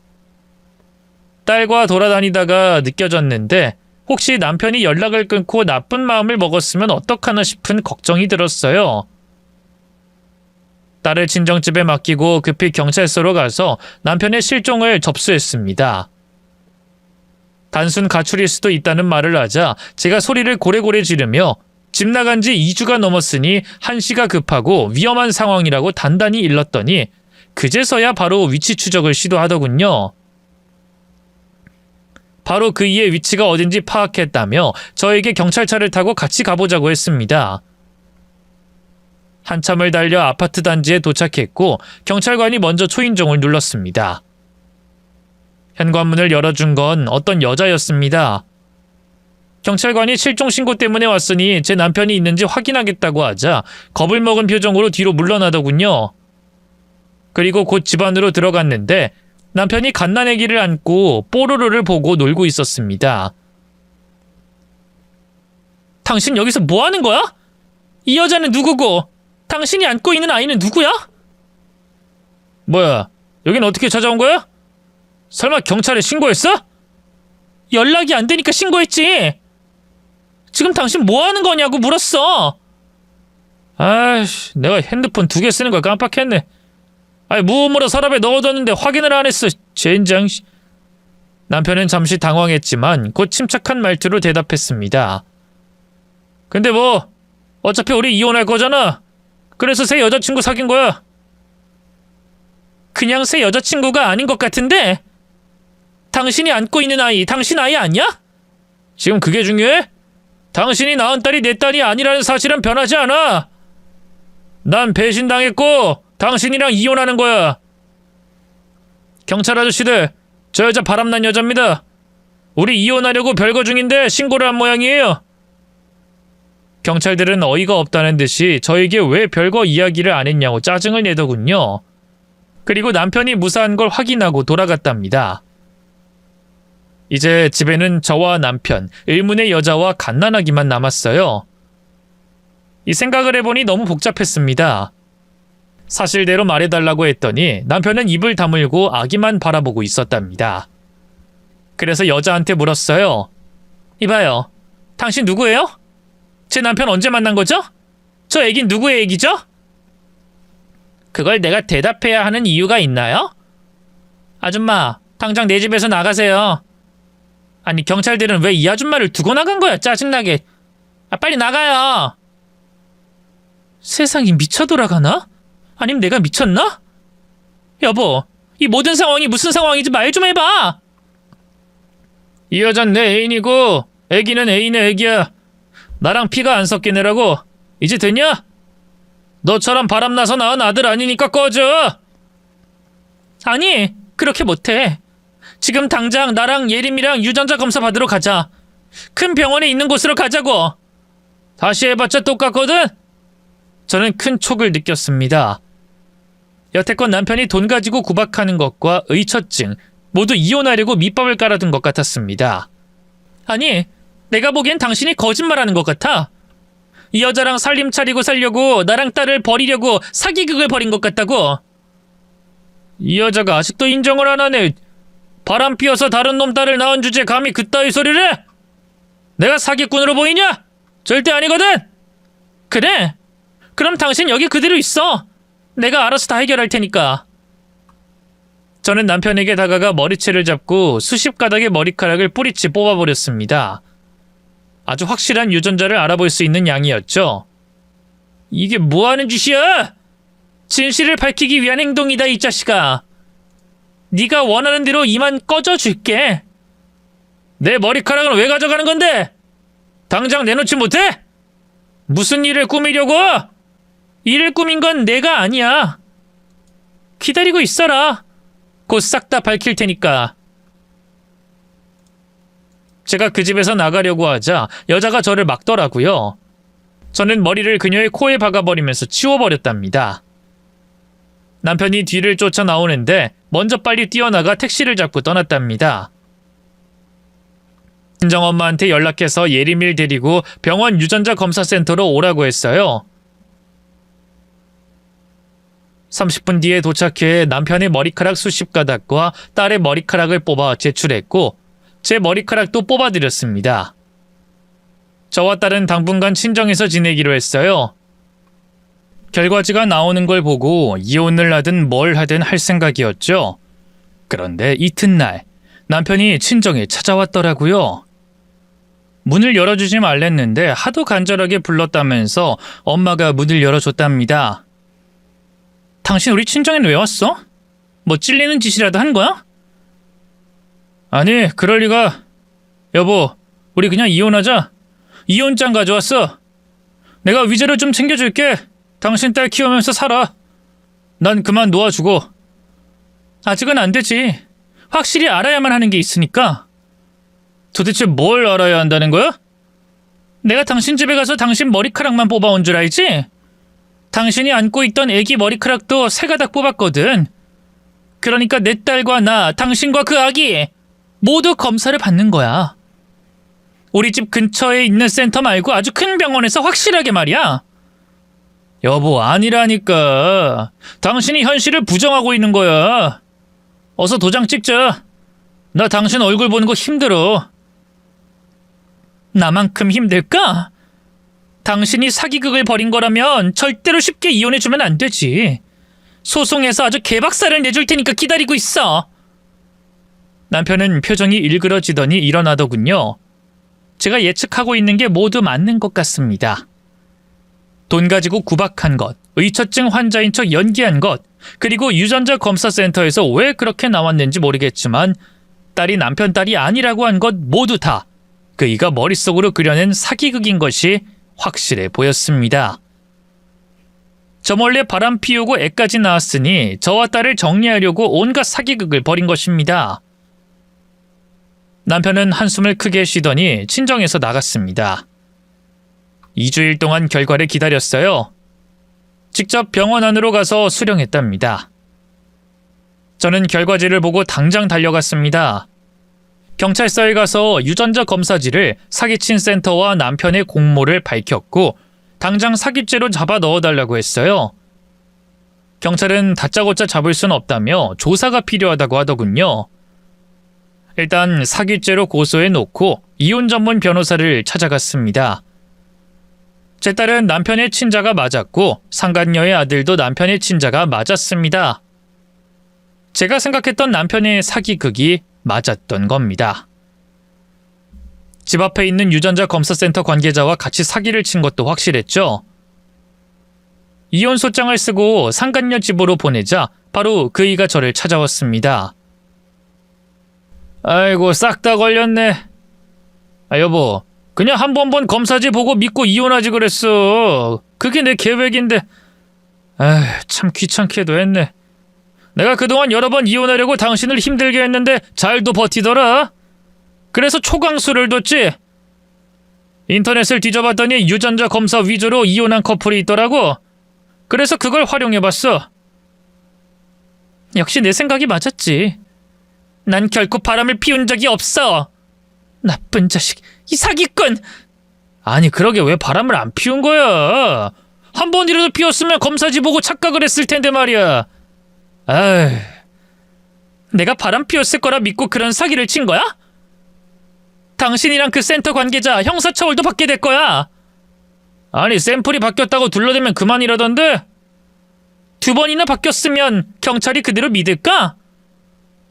딸과 돌아다니다가 느껴졌는데 혹시 남편이 연락을 끊고 나쁜 마음을 먹었으면 어떡하나 싶은 걱정이 들었어요. 딸을 친정집에 맡기고 급히 경찰서로 가서 남편의 실종을 접수했습니다. 단순 가출일 수도 있다는 말을 하자 제가 소리를 고래고래 지르며 집 나간 지 2주가 넘었으니 한시가 급하고 위험한 상황이라고 단단히 일렀더니 그제서야 바로 위치 추적을 시도하더군요. 바로 그이의 위치가 어딘지 파악했다며 저에게 경찰차를 타고 같이 가보자고 했습니다. 한참을 달려 아파트 단지에 도착했고 경찰관이 먼저 초인종을 눌렀습니다. 현관문을 열어준 건 어떤 여자였습니다. 경찰관이 실종 신고 때문에 왔으니 제 남편이 있는지 확인하겠다고 하자 겁을 먹은 표정으로 뒤로 물러나더군요. 그리고 곧 집 안으로 들어갔는데 남편이 갓난아기를 안고 뽀로로를 보고 놀고 있었습니다. 당신 여기서 뭐 하는 거야? 이 여자는 누구고? 당신이 안고 있는 아이는 누구야? 뭐야, 여긴 어떻게 찾아온 거야? 설마 경찰에 신고했어? 연락이 안 되니까 신고했지. 지금 당신 뭐 하는 거냐고 물었어. 아이씨, 내가 핸드폰 2개 쓰는 걸 깜빡했네. 무음으로 서랍에 넣어뒀는데 확인을 안 했어. 젠장. 남편은 잠시 당황했지만 곧 침착한 말투로 대답했습니다. 근데 뭐 어차피 우리 이혼할 거잖아. 그래서 새 여자친구 사귄 거야. 그냥 새 여자친구가 아닌 것 같은데? 당신이 안고 있는 아이, 당신 아이 아니야? 지금 그게 중요해? 당신이 낳은 딸이 내 딸이 아니라는 사실은 변하지 않아. 난 배신당했고 당신이랑 이혼하는 거야. 경찰 아저씨들, 저 여자 바람난 여자입니다. 우리 이혼하려고 별거 중인데 신고를 한 모양이에요. 경찰들은 어이가 없다는 듯이 저에게 왜 별거 이야기를 안 했냐고 짜증을 내더군요. 그리고 남편이 무사한 걸 확인하고 돌아갔답니다. 이제 집에는 저와 남편, 의문의 여자와 갓난아기만 남았어요. 이 생각을 해보니 너무 복잡했습니다. 사실대로 말해달라고 했더니 남편은 입을 다물고 아기만 바라보고 있었답니다. 그래서 여자한테 물었어요. 이봐요, 당신 누구예요? 제 남편 언제 만난 거죠? 저 애긴 누구의 애기죠? 그걸 내가 대답해야 하는 이유가 있나요? 아줌마, 당장 내 집에서 나가세요. 아니, 경찰들은 왜 이 아줌마를 두고 나간 거야, 짜증나게. 빨리 나가요. 세상이 미쳐 돌아가나? 아님 내가 미쳤나? 여보, 이 모든 상황이 무슨 상황인지 말 좀 해봐. 이 여잔 내 애인이고 애기는 애인의 애기야. 나랑 피가 안 섞이느라고. 이제 됐냐? 너처럼 바람나서 낳은 아들 아니니까 꺼져. 아니, 그렇게 못해. 지금 당장 나랑 예림이랑 유전자 검사 받으러 가자. 큰 병원에 있는 곳으로 가자고. 다시 해봤자 똑같거든? 저는 큰 촉을 느꼈습니다. 여태껏 남편이 돈 가지고 구박하는 것과 의처증, 모두 이혼하려고 밑밥을 깔아둔 것 같았습니다. 아니, 내가 보기엔 당신이 거짓말하는 것 같아. 이 여자랑 살림 차리고 살려고 나랑 딸을 버리려고 사기극을 벌인 것 같다고. 이 여자가 아직도 인정을 안 하네. 바람 피워서 다른 놈 딸을 낳은 주제에 감히 그따위 소리를 해? 내가 사기꾼으로 보이냐? 절대 아니거든. 그래? 그럼 당신 여기 그대로 있어. 내가 알아서 다 해결할 테니까. 저는 남편에게 다가가 머리채를 잡고 수십 가닥의 머리카락을 뿌리치 뽑아버렸습니다. 아주 확실한 유전자를 알아볼 수 있는 양이었죠. 이게 뭐하는 짓이야? 진실을 밝히기 위한 행동이다, 이 자식아. 네가 원하는 대로 이만 꺼져줄게. 내 머리카락은 왜 가져가는 건데? 당장 내놓지 못해? 무슨 일을 꾸미려고? 일을 꾸민 건 내가 아니야. 기다리고 있어라. 곧 싹 다 밝힐 테니까. 제가 그 집에서 나가려고 하자 여자가 저를 막더라고요. 저는 머리를 그녀의 코에 박아버리면서 치워버렸답니다. 남편이 뒤를 쫓아 나오는데 먼저 빨리 뛰어나가 택시를 잡고 떠났답니다. 친정엄마한테 연락해서 예림이를 데리고 병원 유전자 검사센터로 오라고 했어요. 30분 뒤에 도착해 남편의 머리카락 수십 가닥과 딸의 머리카락을 뽑아 제출했고 제 머리카락도 뽑아드렸습니다. 저와 딸은 당분간 친정에서 지내기로 했어요. 결과지가 나오는 걸 보고 이혼을 하든 뭘 하든 할 생각이었죠. 그런데 이튿날 남편이 친정에 찾아왔더라고요. 문을 열어주지 말랬는데 하도 간절하게 불렀다면서 엄마가 문을 열어줬답니다. 당신 우리 친정엔 왜 왔어? 뭐 찔리는 짓이라도 한 거야? 아니, 그럴 리가. 여보, 우리 그냥 이혼하자. 이혼장 가져왔어. 내가 위자료 좀 챙겨줄게. 당신 딸 키우면서 살아. 난 그만 놓아주고. 아직은 안 되지. 확실히 알아야만 하는 게 있으니까. 도대체 뭘 알아야 한다는 거야? 내가 당신 집에 가서 당신 머리카락만 뽑아온 줄 알지? 당신이 안고 있던 애기 머리카락도 세 가닥 뽑았거든. 그러니까 내 딸과 나, 당신과 그 아기 모두 검사를 받는 거야. 우리 집 근처에 있는 센터 말고 아주 큰 병원에서 확실하게 말이야. 여보, 아니라니까. 당신이 현실을 부정하고 있는 거야. 어서 도장 찍자. 나 당신 얼굴 보는 거 힘들어. 나만큼 힘들까? 당신이 사기극을 벌인 거라면 절대로 쉽게 이혼해주면 안 되지. 소송해서 아주 개박살을 내줄 테니까 기다리고 있어. 남편은 표정이 일그러지더니 일어나더군요. 제가 예측하고 있는 게 모두 맞는 것 같습니다. 돈 가지고 구박한 것, 의처증 환자인 척 연기한 것, 그리고 유전자 검사센터에서 왜 그렇게 나왔는지 모르겠지만 딸이 남편 딸이 아니라고 한 것 모두 다 그이가 머릿속으로 그려낸 사기극인 것이 확실해 보였습니다. 저 몰래 바람 피우고 애까지 낳았으니 저와 딸을 정리하려고 온갖 사기극을 벌인 것입니다. 남편은 한숨을 크게 쉬더니 친정에서 나갔습니다. 2주일 동안 결과를 기다렸어요. 직접 병원 안으로 가서 수령했답니다. 저는 결과지를 보고 당장 달려갔습니다. 경찰서에 가서 유전자 검사지를 사기친 센터와 남편의 공모를 밝혔고 당장 사기죄로 잡아 넣어달라고 했어요. 경찰은 다짜고짜 잡을 순 없다며 조사가 필요하다고 하더군요. 일단 사기죄로 고소해놓고 이혼 전문 변호사를 찾아갔습니다. 제 딸은 남편의 친자가 맞았고 상간녀의 아들도 남편의 친자가 맞았습니다. 제가 생각했던 남편의 사기극이 맞았던 겁니다. 집 앞에 있는 유전자 검사센터 관계자와 같이 사기를 친 것도 확실했죠. 이혼 소장을 쓰고 상간녀 집으로 보내자 바로 그이가 저를 찾아왔습니다. 아이고, 싹 다 걸렸네. 여보, 그냥 한 번 본 검사지 보고 믿고 이혼하지 그랬어. 그게 내 계획인데. 참 귀찮게도 했네. 내가 그동안 여러 번 이혼하려고 당신을 힘들게 했는데 잘도 버티더라. 그래서 초강수를 뒀지. 인터넷을 뒤져봤더니 유전자 검사 위조로 이혼한 커플이 있더라고. 그래서 그걸 활용해봤어. 역시 내 생각이 맞았지. 난 결코 바람을 피운 적이 없어. 나쁜 자식, 이 사기꾼. 아니, 그러게 왜 바람을 안 피운 거야. 한 번이라도 피웠으면 검사지 보고 착각을 했을 텐데 말이야. 아휴, 내가 바람 피웠을 거라 믿고 그런 사기를 친 거야? 당신이랑 그 센터 관계자 형사처벌도 받게 될 거야. 아니, 샘플이 바뀌었다고 둘러대면 그만이라던데. 2번이나 바뀌었으면 경찰이 그대로 믿을까?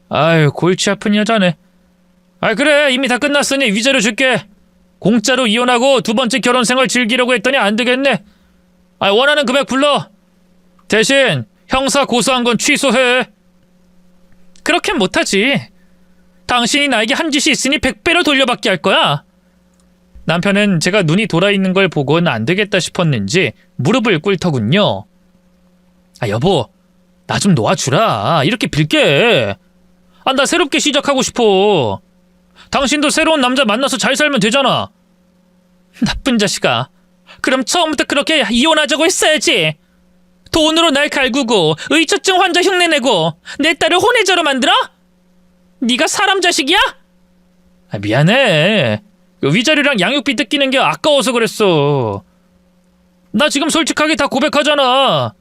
아유, 골치 아픈 여자네. 그래, 이미 다 끝났으니 위자료 줄게. 공짜로 이혼하고 2번째 결혼 생활 즐기려고 했더니 안 되겠네. 원하는 금액 불러. 대신 형사 고소한 건 취소해. 그렇게 못하지. 당신이 나에게 한 짓이 있으니 100배로 돌려받게 할 거야. 남편은 제가 눈이 돌아있는 걸 보고는 안 되겠다 싶었는지 무릎을 꿇더군요. 여보, 나 좀 놓아주라. 이렇게 빌게. 나 새롭게 시작하고 싶어. 당신도 새로운 남자 만나서 잘 살면 되잖아. 나쁜 자식아. 그럼 처음부터 그렇게 이혼하자고 했어야지. 돈으로 날 갈구고 의처증 환자 흉내내고 내 딸을 혼외자로 만들어? 네가 사람 자식이야? 미안해. 위자료랑 양육비 뜯기는 게 아까워서 그랬어. 나 지금 솔직하게 다 고백하잖아.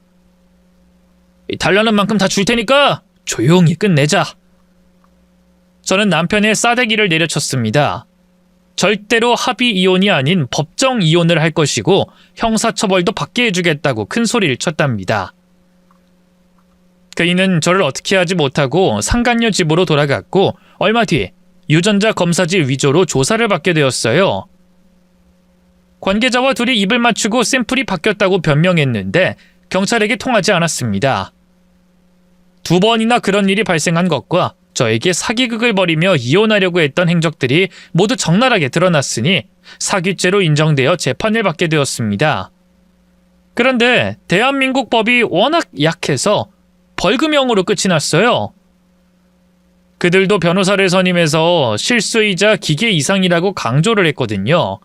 달라는 만큼 다 줄 테니까 조용히 끝내자. 저는 남편의 싸대기를 내려쳤습니다. 절대로 합의 이혼이 아닌 법정 이혼을 할 것이고 형사처벌도 받게 해주겠다고 큰 소리를 쳤답니다. 그이는 저를 어떻게 하지 못하고 상간녀 집으로 돌아갔고 얼마 뒤 유전자 검사지 위조로 조사를 받게 되었어요. 관계자와 둘이 입을 맞추고 샘플이 바뀌었다고 변명했는데 경찰에게 통하지 않았습니다. 2번이나 그런 일이 발생한 것과 저에게 사기극을 벌이며 이혼하려고 했던 행적들이 모두 적나라하게 드러났으니 사기죄로 인정되어 재판을 받게 되었습니다. 그런데 대한민국 법이 워낙 약해서 벌금형으로 끝이 났어요. 그들도 변호사를 선임해서 실수이자 기계 이상이라고 강조를 했거든요.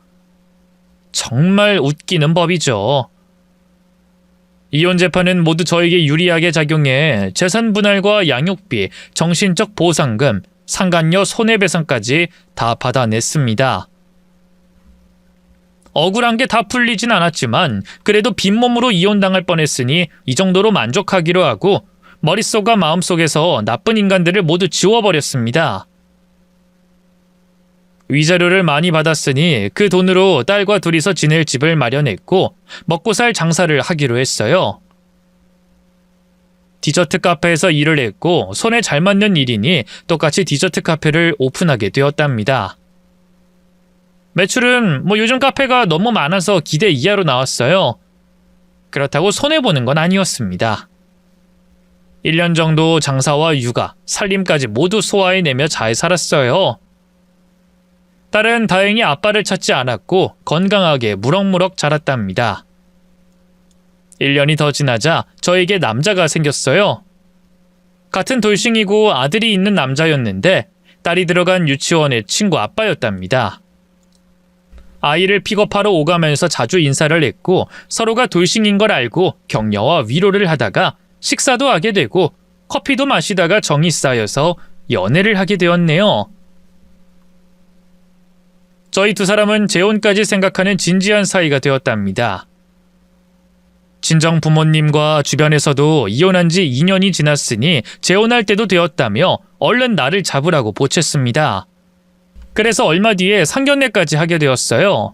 정말 웃기는 법이죠. 이혼 재판은 모두 저에게 유리하게 작용해 재산 분할과 양육비, 정신적 보상금, 상간녀 손해배상까지 다 받아냈습니다. 억울한 게 다 풀리진 않았지만 그래도 빈몸으로 이혼당할 뻔했으니 이 정도로 만족하기로 하고 머릿속과 마음속에서 나쁜 인간들을 모두 지워버렸습니다. 위자료를 많이 받았으니 그 돈으로 딸과 둘이서 지낼 집을 마련했고 먹고 살 장사를 하기로 했어요. 디저트 카페에서 일을 했고 손에 잘 맞는 일이니 똑같이 디저트 카페를 오픈하게 되었답니다. 매출은 요즘 카페가 너무 많아서 기대 이하로 나왔어요. 그렇다고 손해보는 건 아니었습니다. 1년 정도 장사와 육아, 살림까지 모두 소화해내며 잘 살았어요. 딸은 다행히 아빠를 찾지 않았고 건강하게 무럭무럭 자랐답니다. 1년이 더 지나자 저에게 남자가 생겼어요. 같은 돌싱이고 아들이 있는 남자였는데 딸이 들어간 유치원의 친구 아빠였답니다. 아이를 픽업하러 오가면서 자주 인사를 했고 서로가 돌싱인 걸 알고 격려와 위로를 하다가 식사도 하게 되고 커피도 마시다가 정이 쌓여서 연애를 하게 되었네요. 저희 두 사람은 재혼까지 생각하는 진지한 사이가 되었답니다. 친정 부모님과 주변에서도 이혼한 지 2년이 지났으니 재혼할 때도 되었다며 얼른 나를 잡으라고 보챘습니다. 그래서 얼마 뒤에 상견례까지 하게 되었어요.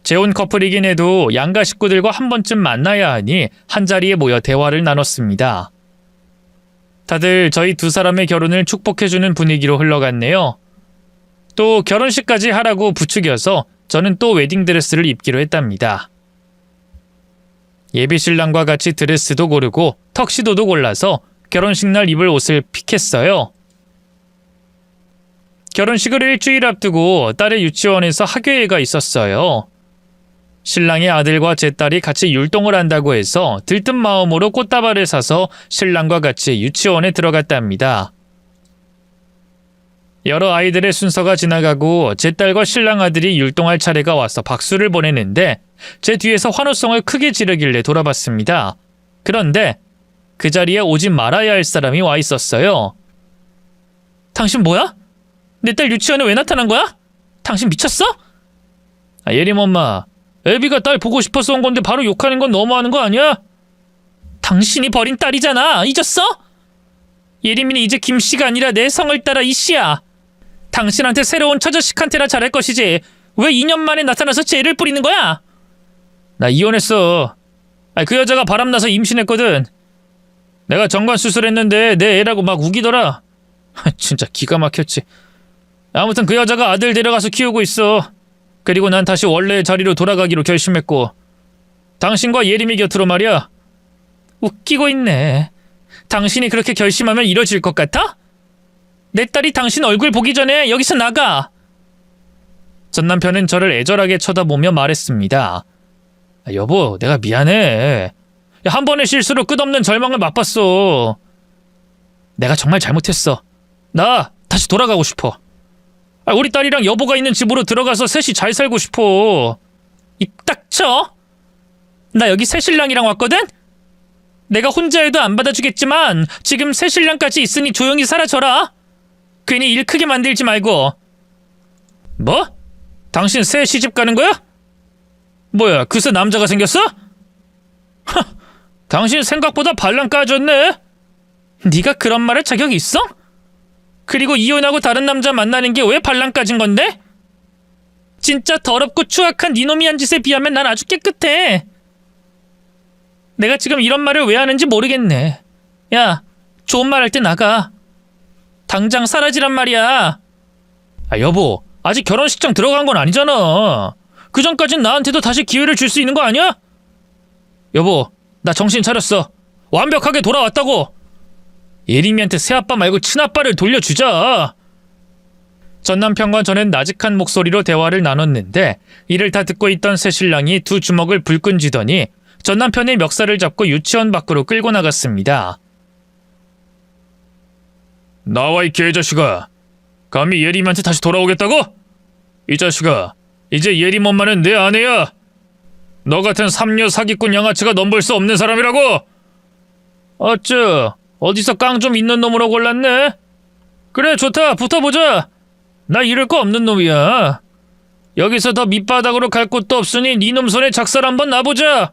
재혼 커플이긴 해도 양가 식구들과 한 번쯤 만나야 하니 한자리에 모여 대화를 나눴습니다. 다들 저희 두 사람의 결혼을 축복해주는 분위기로 흘러갔네요. 또 결혼식까지 하라고 부추겨서 저는 또 웨딩드레스를 입기로 했답니다. 예비신랑과 같이 드레스도 고르고 턱시도도 골라서 결혼식 날 입을 옷을 픽했어요. 결혼식을 일주일 앞두고 딸의 유치원에서 학예회가 있었어요. 신랑의 아들과 제 딸이 같이 율동을 한다고 해서 들뜬 마음으로 꽃다발을 사서 신랑과 같이 유치원에 들어갔답니다. 여러 아이들의 순서가 지나가고 제 딸과 신랑 아들이 율동할 차례가 와서 박수를 보내는데 제 뒤에서 환호성을 크게 지르길래 돌아봤습니다. 그런데 그 자리에 오지 말아야 할 사람이 와 있었어요. 당신 뭐야? 내 딸 유치원에 왜 나타난 거야? 당신 미쳤어? 예림 엄마, 애비가 딸 보고 싶어서 온 건데 바로 욕하는 건 너무하는 거 아니야? 당신이 버린 딸이잖아. 잊었어? 예림이는 이제 김씨가 아니라 내 성을 따라 이씨야. 당신한테 새로운 처자식한테나 잘할 것이지 왜 2년 만에 나타나서 죄를 뿌리는 거야? 나 이혼했어. 그 여자가 바람나서 임신했거든. 내가 정관 수술했는데 내 애라고 막 우기더라. 진짜 기가 막혔지. 아무튼 그 여자가 아들 데려가서 키우고 있어. 그리고 난 다시 원래의 자리로 돌아가기로 결심했고 당신과 예림이 곁으로 말이야. 웃기고 있네. 당신이 그렇게 결심하면 이뤄질 것 같아? 내 딸이 당신 얼굴 보기 전에 여기서 나가. 전 남편은 저를 애절하게 쳐다보며 말했습니다. 여보, 내가 미안해. 한 번의 실수로 끝없는 절망을 맛봤어. 내가 정말 잘못했어. 나 다시 돌아가고 싶어. 우리 딸이랑 여보가 있는 집으로 들어가서 셋이 잘 살고 싶어. 입 닥쳐. 나 여기 새신랑이랑 왔거든? 내가 혼자 해도 안 받아주겠지만 지금 새신랑까지 있으니 조용히 사라져라. 괜히 일 크게 만들지 말고. 뭐? 당신 새 시집 가는 거야? 뭐야, 그새 남자가 생겼어? 당신 생각보다 발랑 까졌네. 네가 그런 말할 자격이 있어? 그리고 이혼하고 다른 남자 만나는 게 왜 발랑 까진 건데? 진짜 더럽고 추악한 니놈이 한 짓에 비하면 난 아주 깨끗해. 내가 지금 이런 말을 왜 하는지 모르겠네. 야, 좋은 말 할 때 나가. 당장 사라지란 말이야. 여보, 아직 결혼식장 들어간 건 아니잖아. 그 전까진 나한테도 다시 기회를 줄 수 있는 거 아니야? 여보, 나 정신 차렸어. 완벽하게 돌아왔다고. 예림이한테 새아빠 말고 친아빠를 돌려주자. 전남편과 저는 나직한 목소리로 대화를 나눴는데 이를 다 듣고 있던 새신랑이 두 주먹을 불끈 쥐더니 전남편의 멱살을 잡고 유치원 밖으로 끌고 나갔습니다. 나와 이 개자식아. 감히 예림한테 다시 돌아오겠다고? 이 자식아, 이제 예림 엄마는 내 아내야. 너 같은 삼녀 사기꾼 양아치가 넘볼 수 없는 사람이라고. 어쭈, 어디서 깡 좀 있는 놈으로 골랐네? 그래, 좋다, 붙어보자. 나 이럴 거 없는 놈이야. 여기서 더 밑바닥으로 갈 곳도 없으니 니놈 손에 작살 한번 놔보자.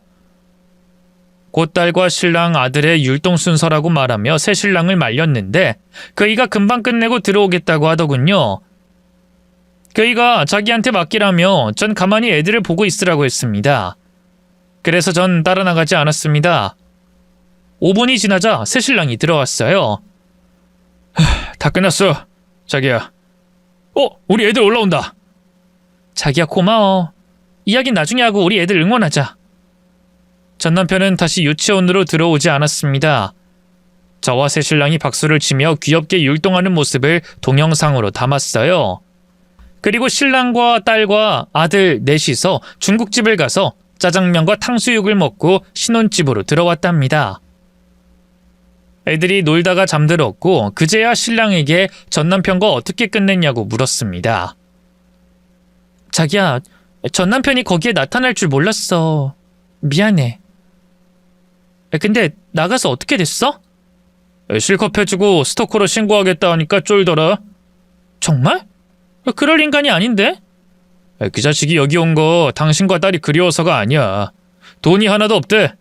곧딸과 신랑 아들의 율동 순서라고 말하며 새신랑을 말렸는데 그이가 금방 끝내고 들어오겠다고 하더군요. 그이가 자기한테 맡기라며 전 가만히 애들을 보고 있으라고 했습니다. 그래서 전 따라 나가지 않았습니다. 5분이 지나자 새신랑이 들어왔어요. 다 끝났어, 자기야. 우리 애들 올라온다. 자기야, 고마워. 이야긴 나중에 하고 우리 애들 응원하자. 전 남편은 다시 유치원으로 들어오지 않았습니다. 저와 새신랑이 박수를 치며 귀엽게 율동하는 모습을 동영상으로 담았어요. 그리고 신랑과 딸과 아들 넷이서 중국집을 가서 짜장면과 탕수육을 먹고 신혼집으로 들어왔답니다. 애들이 놀다가 잠들었고 그제야 신랑에게 전 남편과 어떻게 끝냈냐고 물었습니다. 자기야, 전 남편이 거기에 나타날 줄 몰랐어. 미안해. 근데 나가서 어떻게 됐어? 실컷 해주고 스토커로 신고하겠다 하니까 쫄더라. 정말? 그럴 인간이 아닌데? 그 자식이 여기 온 거 당신과 딸이 그리워서가 아니야. 돈이 하나도 없대.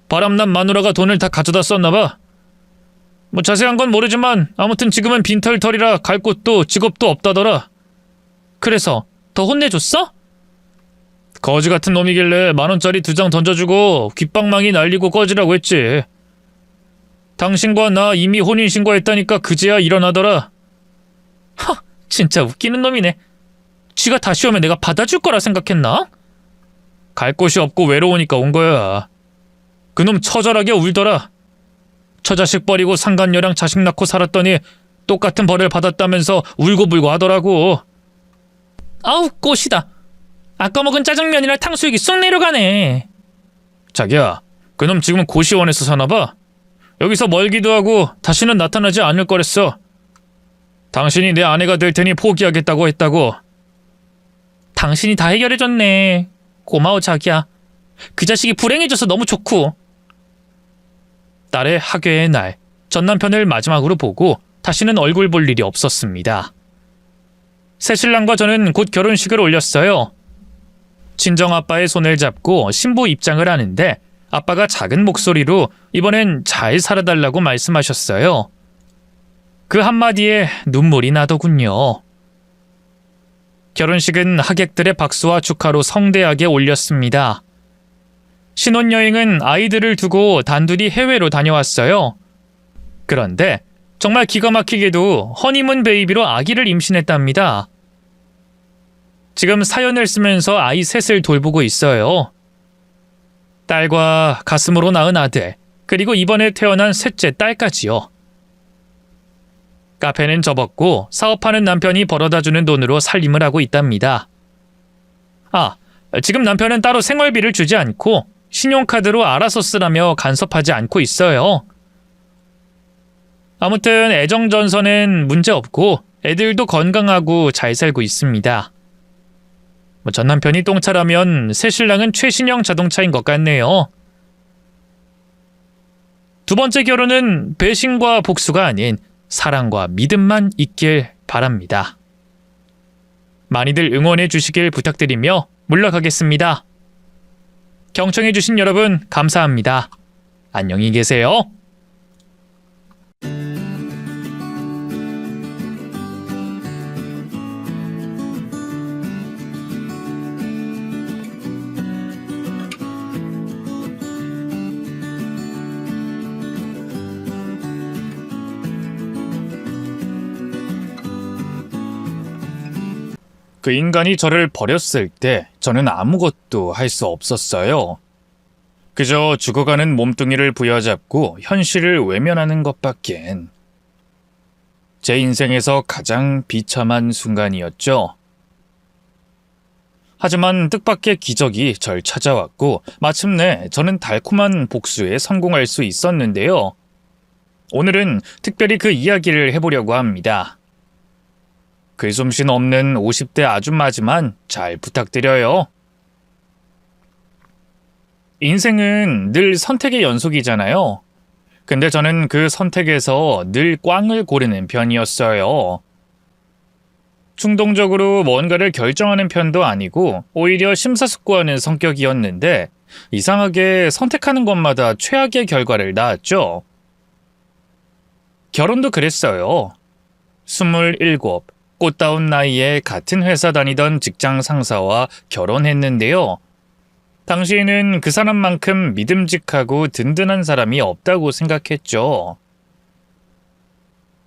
바람난 마누라가 돈을 다 가져다 썼나봐. 뭐 자세한 건 모르지만 아무튼 지금은 빈털털이라 갈 곳도 직업도 없다더라. 그래서 더 혼내줬어? 거지 같은 놈이길래 10,000원짜리 2장 던져주고 귓방망이 날리고 꺼지라고 했지. 당신과 나 이미 혼인신고했다니까 그제야 일어나더라. 진짜 웃기는 놈이네. 쥐가 다시 오면 내가 받아줄 거라 생각했나? 갈 곳이 없고 외로우니까 온 거야. 그놈 처절하게 울더라. 처자식 버리고 상간녀랑 자식 낳고 살았더니 똑같은 벌을 받았다면서 울고불고 하더라고. 아우, 꽃이다. 아까 먹은 짜장면이랑 탕수육이 쑥 내려가네. 자기야, 그놈 지금 고시원에서 사나봐. 여기서 멀기도 하고 다시는 나타나지 않을 거랬어. 당신이 내 아내가 될 테니 포기하겠다고 했다고. 당신이 다 해결해줬네. 고마워, 자기야. 그 자식이 불행해져서 너무 좋고. 딸의 학예의 날, 전 남편을 마지막으로 보고 다시는 얼굴 볼 일이 없었습니다. 새신랑과 저는 곧 결혼식을 올렸어요. 친정아빠의 손을 잡고 신부 입장을 하는데 아빠가 작은 목소리로 이번엔 잘 살아달라고 말씀하셨어요. 그 한마디에 눈물이 나더군요. 결혼식은 하객들의 박수와 축하로 성대하게 올렸습니다. 신혼여행은 아이들을 두고 단둘이 해외로 다녀왔어요. 그런데 정말 기가 막히게도 허니문 베이비로 아기를 임신했답니다. 지금 사연을 쓰면서 아이 셋을 돌보고 있어요. 딸과 가슴으로 낳은 아들, 그리고 이번에 태어난 셋째 딸까지요. 카페는 접었고 사업하는 남편이 벌어다주는 돈으로 살림을 하고 있답니다. 지금 남편은 따로 생활비를 주지 않고 신용카드로 알아서 쓰라며 간섭하지 않고 있어요. 아무튼 애정전선엔 문제없고 애들도 건강하고 잘 살고 있습니다. 전 남편이 똥차라면 새신랑은 최신형 자동차인 것 같네요. 두 번째 결혼은 배신과 복수가 아닌 사랑과 믿음만 있길 바랍니다. 많이들 응원해 주시길 부탁드리며 물러가겠습니다. 경청해 주신 여러분 감사합니다. 안녕히 계세요. 그 인간이 저를 버렸을 때 저는 아무것도 할 수 없었어요. 그저 죽어가는 몸뚱이를 부여잡고 현실을 외면하는 것밖엔. 제 인생에서 가장 비참한 순간이었죠. 하지만 뜻밖의 기적이 절 찾아왔고 마침내 저는 달콤한 복수에 성공할 수 있었는데요. 오늘은 특별히 그 이야기를 해보려고 합니다. 글솜씨 없는 50대 아줌마지만 잘 부탁드려요. 인생은 늘 선택의 연속이잖아요. 근데 저는 그 선택에서 늘 꽝을 고르는 편이었어요. 충동적으로 뭔가를 결정하는 편도 아니고 오히려 심사숙고하는 성격이었는데 이상하게 선택하는 것마다 최악의 결과를 낳았죠. 결혼도 그랬어요. 27, 꽃다운 나이에 같은 회사 다니던 직장 상사와 결혼했는데요. 당시에는 그 사람만큼 믿음직하고 든든한 사람이 없다고 생각했죠.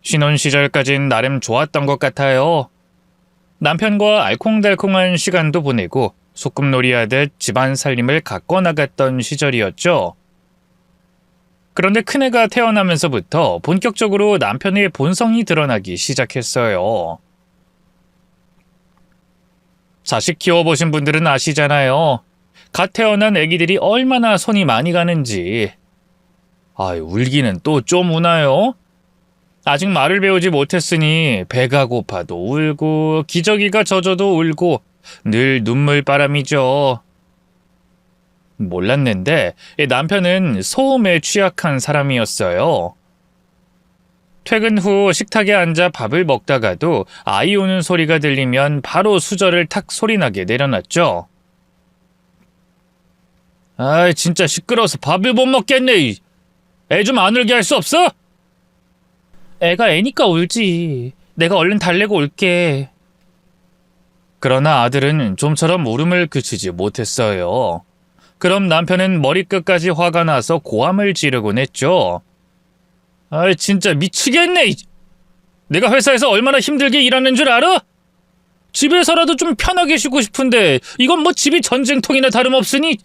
신혼 시절까진 나름 좋았던 것 같아요. 남편과 알콩달콩한 시간도 보내고 소꿉놀이하듯 집안 살림을 가꿔 나갔던 시절이었죠. 그런데 큰애가 태어나면서부터 본격적으로 남편의 본성이 드러나기 시작했어요. 자식 키워보신 분들은 아시잖아요. 갓 태어난 애기들이 얼마나 손이 많이 가는지. 울기는 또 좀 우나요? 아직 말을 배우지 못했으니 배가 고파도 울고 기저귀가 젖어도 울고 늘 눈물바람이죠. 몰랐는데 남편은 소음에 취약한 사람이었어요. 퇴근 후 식탁에 앉아 밥을 먹다가도 아이 우는 소리가 들리면 바로 수저를 탁 소리나게 내려놨죠. 진짜 시끄러워서 밥을 못 먹겠네. 애 좀 안 울게 할 수 없어? 애가 애니까 울지. 내가 얼른 달래고 올게. 그러나 아들은 좀처럼 울음을 그치지 못했어요. 그럼 남편은 머리끝까지 화가 나서 고함을 지르곤 했죠. 진짜 미치겠네. 내가 회사에서 얼마나 힘들게 일하는 줄 알아? 집에서라도 좀 편하게 쉬고 싶은데 이건 뭐 집이 전쟁통이나 다름없으니.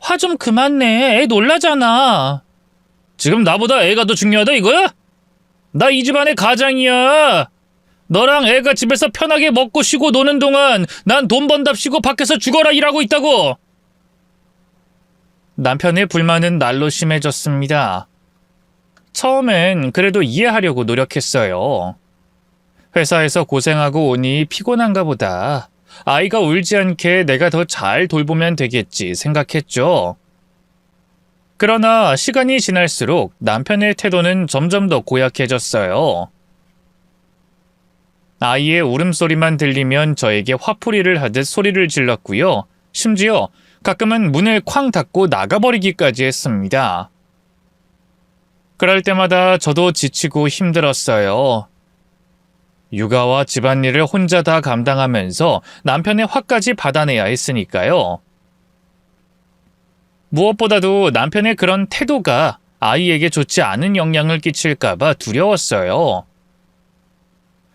화 좀 그만 내. 애 놀라잖아. 지금 나보다 애가 더 중요하다 이거야? 나 이 집안의 가장이야. 너랑 애가 집에서 편하게 먹고 쉬고 노는 동안 난 돈 번답시고 밖에서 죽어라 일하고 있다고. 남편의 불만은 날로 심해졌습니다. 처음엔 그래도 이해하려고 노력했어요. 회사에서 고생하고 오니 피곤한가 보다. 아이가 울지 않게 내가 더 잘 돌보면 되겠지 생각했죠. 그러나 시간이 지날수록 남편의 태도는 점점 더 고약해졌어요. 아이의 울음소리만 들리면 저에게 화풀이를 하듯 소리를 질렀고요. 심지어 가끔은 문을 쾅 닫고 나가버리기까지 했습니다. 그럴 때마다 저도 지치고 힘들었어요. 육아와 집안일을 혼자 다 감당하면서 남편의 화까지 받아내야 했으니까요. 무엇보다도 남편의 그런 태도가 아이에게 좋지 않은 영향을 끼칠까봐 두려웠어요.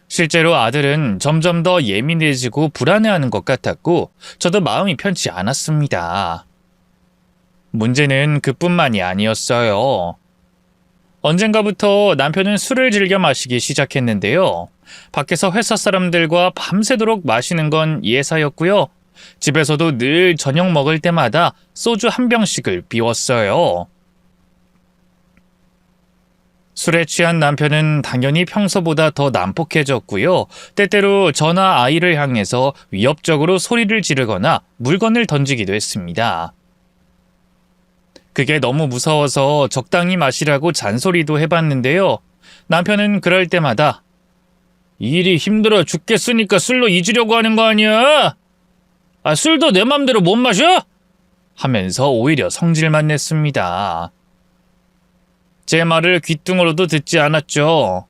실제로 아들은 점점 더 예민해지고 불안해하는 것 같았고 저도 마음이 편치 않았습니다. 문제는 그뿐만이 아니었어요. 언젠가부터 남편은 술을 즐겨 마시기 시작했는데요. 밖에서 회사 사람들과 밤새도록 마시는 건 예사였고요. 집에서도 늘 저녁 먹을 때마다 소주 한 병씩을 비웠어요. 술에 취한 남편은 당연히 평소보다 더 난폭해졌고요. 때때로 저나 아이를 향해서 위협적으로 소리를 지르거나 물건을 던지기도 했습니다. 그게 너무 무서워서 적당히 마시라고 잔소리도 해봤는데요. 남편은 그럴 때마다 일이 힘들어 죽겠으니까 술로 잊으려고 하는 거 아니야? 술도 내 맘대로 못 마셔? 하면서 오히려 성질만 냈습니다. 제 말을 귓등으로도 듣지 않았죠.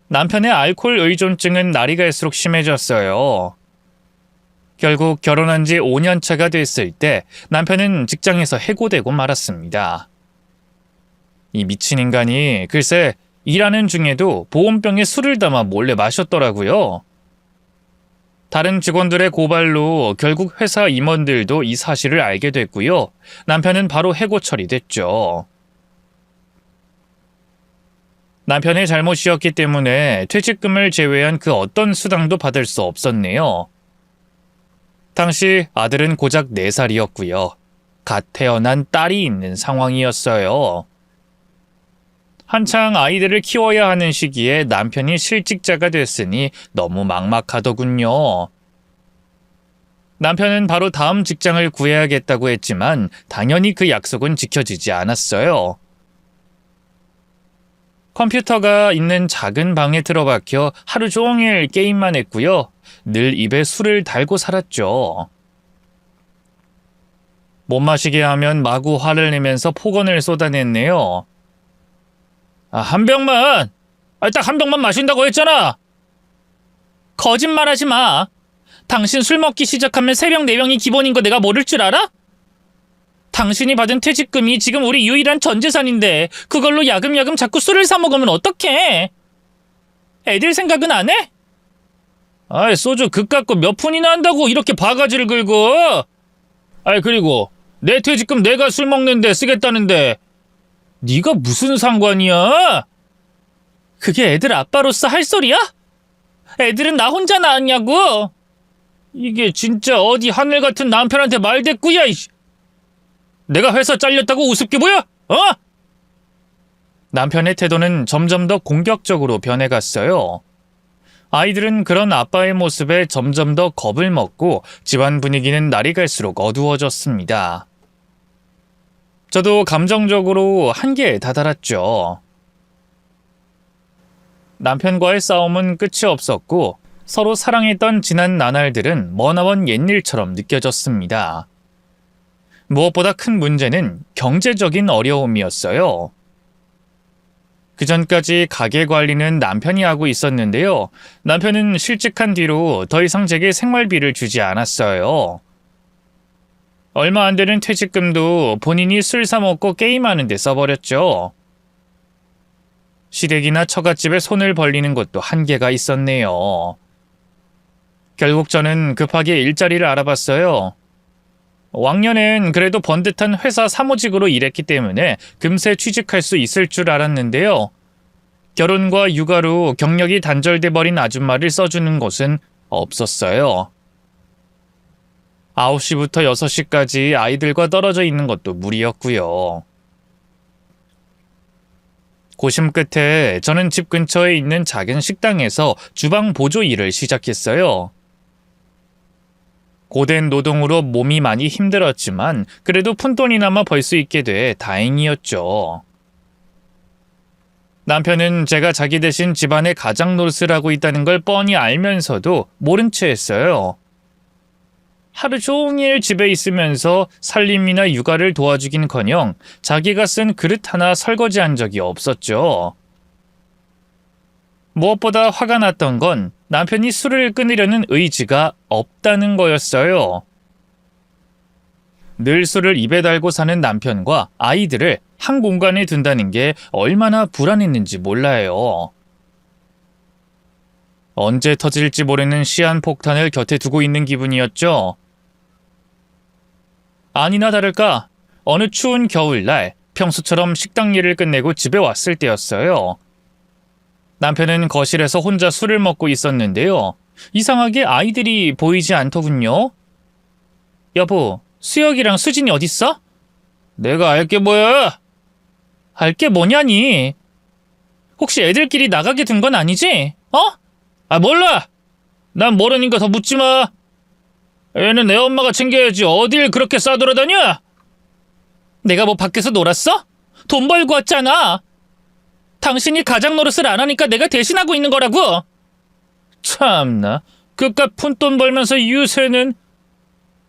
남편의 알코올 의존증은 날이 갈수록 심해졌어요. 결국 결혼한 지 5년 차가 됐을 때 남편은 직장에서 해고되고 말았습니다. 이 미친 인간이 글쎄 일하는 중에도 보온병에 술을 담아 몰래 마셨더라고요. 다른 직원들의 고발로 결국 회사 임원들도 이 사실을 알게 됐고요. 남편은 바로 해고 처리됐죠. 남편의 잘못이었기 때문에 퇴직금을 제외한 그 어떤 수당도 받을 수 없었네요. 당시 아들은 고작 4살이었고요. 갓 태어난 딸이 있는 상황이었어요. 한창 아이들을 키워야 하는 시기에 남편이 실직자가 됐으니 너무 막막하더군요. 남편은 바로 다음 직장을 구해야겠다고 했지만 당연히 그 약속은 지켜지지 않았어요. 컴퓨터가 있는 작은 방에 들어박혀 하루 종일 게임만 했고요. 늘 입에 술을 달고 살았죠. 못 마시게 하면 마구 화를 내면서 폭언을 쏟아냈네요. 한 병만! 딱 한 병만 마신다고 했잖아! 거짓말하지 마! 당신 술 먹기 시작하면 새벽 4병이 기본인 거 내가 모를 줄 알아? 당신이 받은 퇴직금이 지금 우리 유일한 전 재산인데 그걸로 야금야금 자꾸 술을 사 먹으면 어떡해? 애들 생각은 안 해? 소주 그깟 거 몇 푼이나 한다고 이렇게 바가지를 긁어? 그리고 내 퇴직금 내가 술 먹는데 쓰겠다는데 네가 무슨 상관이야? 그게 애들 아빠로서 할 소리야? 애들은 나 혼자 낳았냐고? 이게 진짜 어디 하늘 같은 남편한테 말대꾸야. 내가 회사 잘렸다고 우습게 보여? 남편의 태도는 점점 더 공격적으로 변해갔어요. 아이들은 그런 아빠의 모습에 점점 더 겁을 먹고 집안 분위기는 날이 갈수록 어두워졌습니다. 저도 감정적으로 한계에 다다랐죠. 남편과의 싸움은 끝이 없었고 서로 사랑했던 지난 나날들은 머나먼 옛일처럼 느껴졌습니다. 무엇보다 큰 문제는 경제적인 어려움이었어요. 그전까지 가게 관리는 남편이 하고 있었는데요. 남편은 실직한 뒤로 더 이상 제게 생활비를 주지 않았어요. 얼마 안 되는 퇴직금도 본인이 술 사 먹고 게임하는 데 써버렸죠. 시댁이나 처갓집에 손을 벌리는 것도 한계가 있었네요. 결국 저는 급하게 일자리를 알아봤어요. 왕년엔 그래도 번듯한 회사 사무직으로 일했기 때문에 금세 취직할 수 있을 줄 알았는데요. 결혼과 육아로 경력이 단절돼 버린 아줌마를 써주는 곳은 없었어요. 9시부터 6시까지 아이들과 떨어져 있는 것도 무리였고요. 고심 끝에 저는 집 근처에 있는 작은 식당에서 주방 보조 일을 시작했어요. 고된 노동으로 몸이 많이 힘들었지만 그래도 푼돈이나마 벌 수 있게 돼 다행이었죠. 남편은 제가 자기 대신 집안의 가장 노릇을 하고 있다는 걸 뻔히 알면서도 모른 채 했어요. 하루 종일 집에 있으면서 살림이나 육아를 도와주긴커녕 자기가 쓴 그릇 하나 설거지한 적이 없었죠. 무엇보다 화가 났던 건 남편이 술을 끊으려는 의지가 없다는 거였어요. 늘 술을 입에 달고 사는 남편과 아이들을 한 공간에 둔다는 게 얼마나 불안했는지 몰라요. 언제 터질지 모르는 시한폭탄을 곁에 두고 있는 기분이었죠. 아니나 다를까 어느 추운 겨울날 평소처럼 식당 일을 끝내고 집에 왔을 때였어요. 남편은 거실에서 혼자 술을 먹고 있었는데요. 이상하게 아이들이 보이지 않더군요. 여보, 수혁이랑 수진이 어딨어? 내가 알게 뭐야? 알게 뭐냐니? 혹시 애들끼리 나가게 둔 건 아니지? 몰라! 난 모르니까 더 묻지 마. 애는 내 엄마가 챙겨야지 어딜 그렇게 싸돌아다녀? 내가 뭐 밖에서 놀았어? 돈 벌고 왔잖아. 당신이 가장 노릇을 안 하니까 내가 대신하고 있는 거라고. 참나, 그깟 푼돈 벌면서 유세는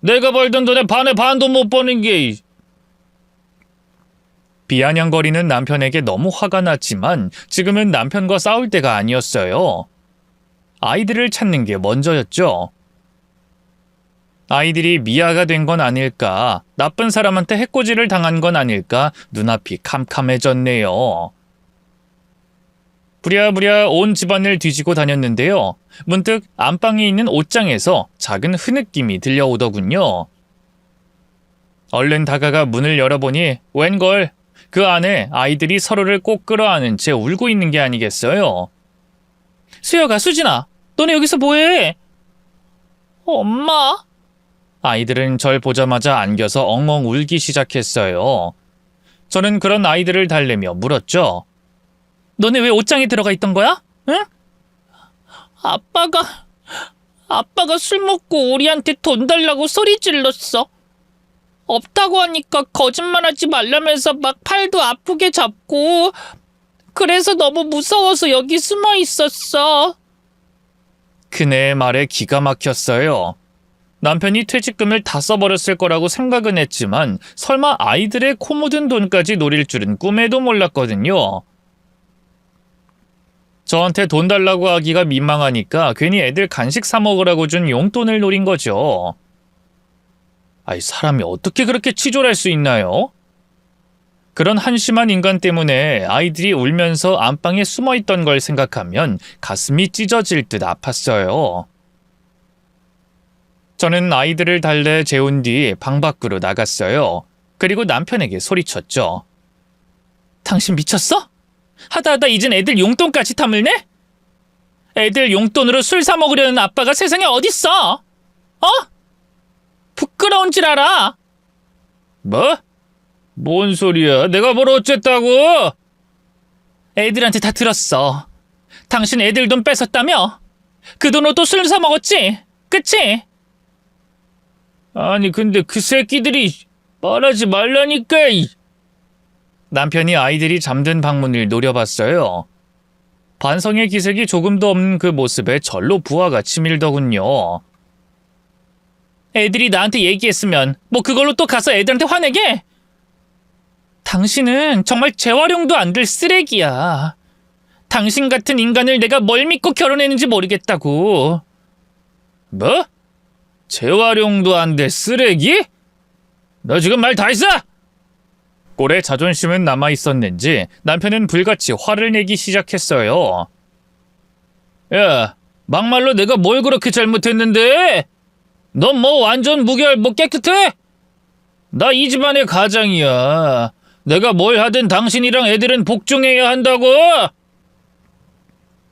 내가 벌던 돈의 반의 반도 못 버는 게. 비아냥거리는 남편에게 너무 화가 났지만 지금은 남편과 싸울 때가 아니었어요. 아이들을 찾는 게 먼저였죠. 아이들이 미아가 된 건 아닐까, 나쁜 사람한테 해코지를 당한 건 아닐까 눈앞이 캄캄해졌네요. 부랴부랴 온 집안을 뒤지고 다녔는데요. 문득 안방에 있는 옷장에서 작은 흐느낌이 들려오더군요. 얼른 다가가 문을 열어보니 웬걸 그 안에 아이들이 서로를 꼭 끌어안은 채 울고 있는 게 아니겠어요. 수혁아, 수진아, 너네 여기서 뭐해? 엄마? 아이들은 절 보자마자 안겨서 엉엉 울기 시작했어요. 저는 그런 아이들을 달래며 물었죠. 너네 왜 옷장에 들어가 있던 거야? 응? 아빠가 술 먹고 우리한테 돈 달라고 소리 질렀어. 없다고 하니까 거짓말하지 말라면서 막 팔도 아프게 잡고, 그래서 너무 무서워서 여기 숨어 있었어. 그네의 말에 기가 막혔어요. 남편이 퇴직금을 다 써버렸을 거라고 생각은 했지만 설마 아이들의 코 묻은 돈까지 노릴 줄은 꿈에도 몰랐거든요. 저한테 돈 달라고 하기가 민망하니까 괜히 애들 간식 사 먹으라고 준 용돈을 노린 거죠. 아이, 사람이 어떻게 그렇게 치졸할 수 있나요? 그런 한심한 인간 때문에 아이들이 울면서 안방에 숨어있던 걸 생각하면 가슴이 찢어질 듯 아팠어요. 저는 아이들을 달래 재운 뒤 방 밖으로 나갔어요. 그리고 남편에게 소리쳤죠. 당신 미쳤어? 하다 이젠 애들 용돈까지 탐을내? 애들 용돈으로 술 사 먹으려는 아빠가 세상에 어딨어? 어? 부끄러운 줄 알아? 뭐? 뭔 소리야? 내가 뭘 어쨌다고? 애들한테 다 들었어. 당신 애들 돈 뺏었다며? 그 돈으로 또 술 사 먹었지? 그치? 아니 근데 그 새끼들이 말하지 말라니까. 남편이 아이들이 잠든 방문을 노려봤어요. 반성의 기색이 조금도 없는 그 모습에 절로 부하가 치밀더군요. 애들이 나한테 얘기했으면 뭐 그걸로 또 가서 애들한테 화내게? 당신은 정말 재활용도 안 될 쓰레기야. 당신 같은 인간을 내가 뭘 믿고 결혼했는지 모르겠다고. 뭐? 재활용도 안 될 쓰레기? 너 지금 말 다 했어? 꼴에 자존심은 남아있었는지 남편은 불같이 화를 내기 시작했어요. 야, 막말로 내가 뭘 그렇게 잘못했는데? 넌 뭐 완전 무결 뭐 깨끗해? 나 이 집안의 가장이야. 내가 뭘 하든 당신이랑 애들은 복종해야 한다고?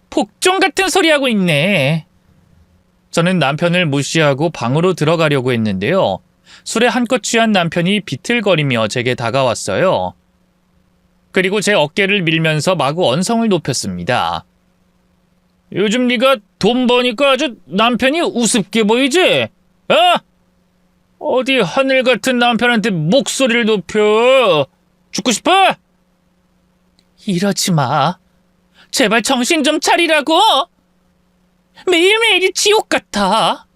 복종 같은 소리 하고 있네. 저는 남편을 무시하고 방으로 들어가려고 했는데요. 술에 한껏 취한 남편이 비틀거리며 제게 다가왔어요. 그리고 제 어깨를 밀면서 마구 언성을 높였습니다. 요즘 네가 돈 버니까 아주 남편이 우습게 보이지? 어? 어디 하늘 같은 남편한테 목소리를 높여? 죽고 싶어? 이러지 마. 제발 정신 좀 차리라고. 매일매일이 지옥 같아.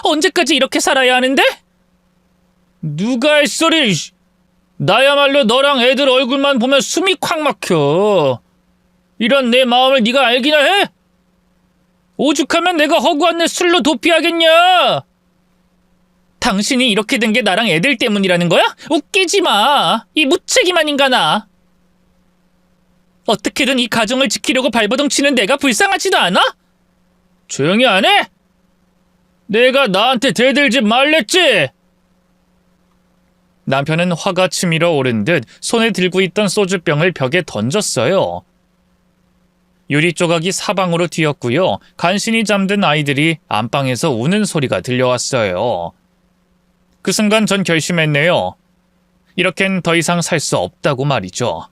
언제까지 이렇게 살아야 하는데? 누가 할 소리? 나야말로 너랑 애들 얼굴만 보면 숨이 콱 막혀. 이런 내 마음을 네가 알기나 해? 오죽하면 내가 허구한 내 술로 도피하겠냐? 당신이 이렇게 된 게 나랑 애들 때문이라는 거야? 웃기지 마. 이 무책임한 인간아. 어떻게든 이 가정을 지키려고 발버둥 치는 내가 불쌍하지도 않아? 조용히 안 해? 내가 나한테 대들지 말랬지? 남편은 화가 치밀어 오른 듯 손에 들고 있던 소주병을 벽에 던졌어요. 유리 조각이 사방으로 튀었고요. 간신히 잠든 아이들이 안방에서 우는 소리가 들려왔어요. 그 순간 전 결심했네요. 이렇겐 더 이상 살 수 없다고 말이죠.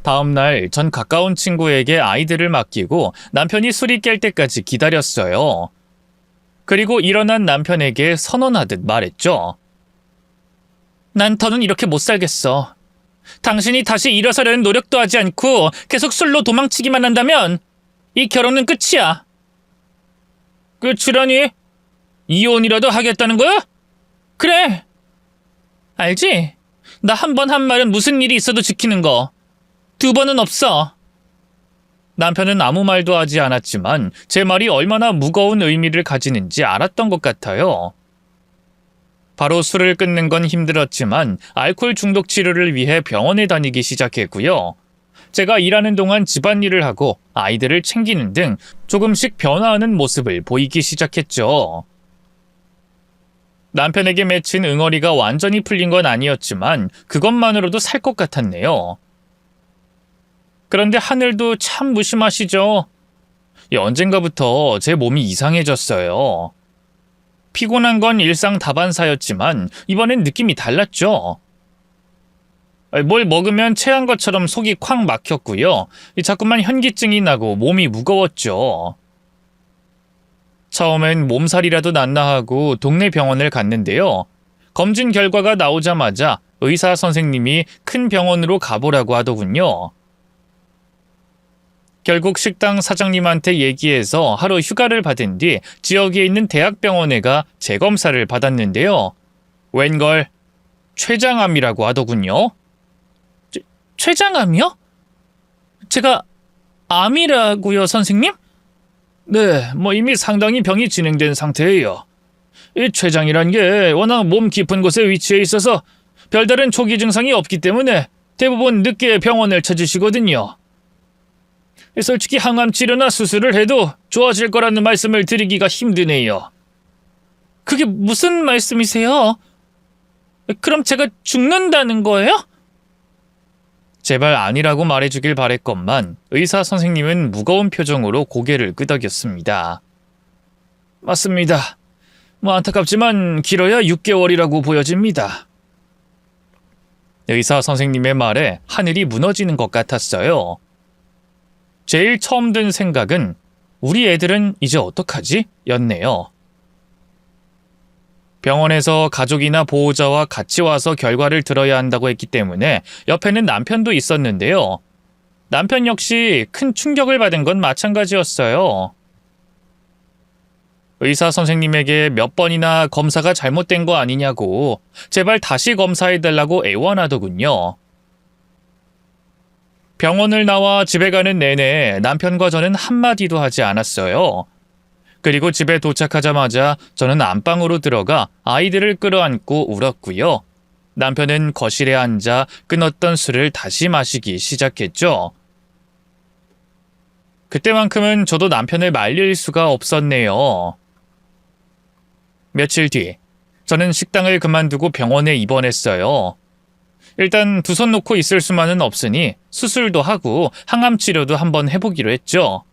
다음 날 전 가까운 친구에게 아이들을 맡기고 남편이 술이 깰 때까지 기다렸어요. 그리고 일어난 남편에게 선언하듯 말했죠. 난 더는 이렇게 못 살겠어. 당신이 다시 일어서려는 노력도 하지 않고 계속 술로 도망치기만 한다면 이 결혼은 끝이야. 끝이라니? 이혼이라도 하겠다는 거야? 그래. 알지? 나 한 번 한 말은 무슨 일이 있어도 지키는 거. 두 번은 없어. 남편은 아무 말도 하지 않았지만 제 말이 얼마나 무거운 의미를 가지는지 알았던 것 같아요. 바로 술을 끊는 건 힘들었지만 알코올 중독 치료를 위해 병원에 다니기 시작했고요. 제가 일하는 동안 집안일을 하고 아이들을 챙기는 등 조금씩 변화하는 모습을 보이기 시작했죠. 남편에게 맺힌 응어리가 완전히 풀린 건 아니었지만 그것만으로도 살 것 같았네요. 그런데 하늘도 참 무심하시죠. 언젠가부터 제 몸이 이상해졌어요. 피곤한 건 일상 다반사였지만 이번엔 느낌이 달랐죠. 뭘 먹으면 체한 것처럼 속이 콱 막혔고요. 자꾸만 현기증이 나고 몸이 무거웠죠. 처음엔 몸살이라도 낫나 하고 동네 병원을 갔는데요. 검진 결과가 나오자마자 의사 선생님이 큰 병원으로 가보라고 하더군요. 결국 식당 사장님한테 얘기해서 하루 휴가를 받은 뒤 지역에 있는 대학병원에 가 재검사를 받았는데요. 웬걸 췌장암이라고 하더군요. 췌장암이요? 제가 암이라고요, 선생님? 네, 이미 상당히 병이 진행된 상태예요. 이 췌장이란 게 워낙 몸 깊은 곳에 위치해 있어서 별다른 초기 증상이 없기 때문에 대부분 늦게 병원을 찾으시거든요. 솔직히 항암 치료나 수술을 해도 좋아질 거라는 말씀을 드리기가 힘드네요. 그게 무슨 말씀이세요? 그럼 제가 죽는다는 거예요? 제발 아니라고 말해주길 바랬건만 의사 선생님은 무거운 표정으로 고개를 끄덕였습니다. 맞습니다. 안타깝지만 길어야 6개월이라고 보여집니다. 의사 선생님의 말에 하늘이 무너지는 것 같았어요. 제일 처음 든 생각은 우리 애들은 이제 어떡하지? 였네요. 병원에서 가족이나 보호자와 같이 와서 결과를 들어야 한다고 했기 때문에 옆에는 남편도 있었는데요. 남편 역시 큰 충격을 받은 건 마찬가지였어요. 의사 선생님에게 몇 번이나 검사가 잘못된 거 아니냐고 제발 다시 검사해달라고 애원하더군요. 병원을 나와 집에 가는 내내 남편과 저는 한마디도 하지 않았어요. 그리고 집에 도착하자마자 저는 안방으로 들어가 아이들을 끌어안고 울었고요. 남편은 거실에 앉아 끊었던 술을 다시 마시기 시작했죠. 그때만큼은 저도 남편을 말릴 수가 없었네요. 며칠 뒤, 저는 식당을 그만두고 병원에 입원했어요. 일단 두 손 놓고 있을 수만은 없으니 수술도 하고 항암 치료도 한번 해보기로 했죠.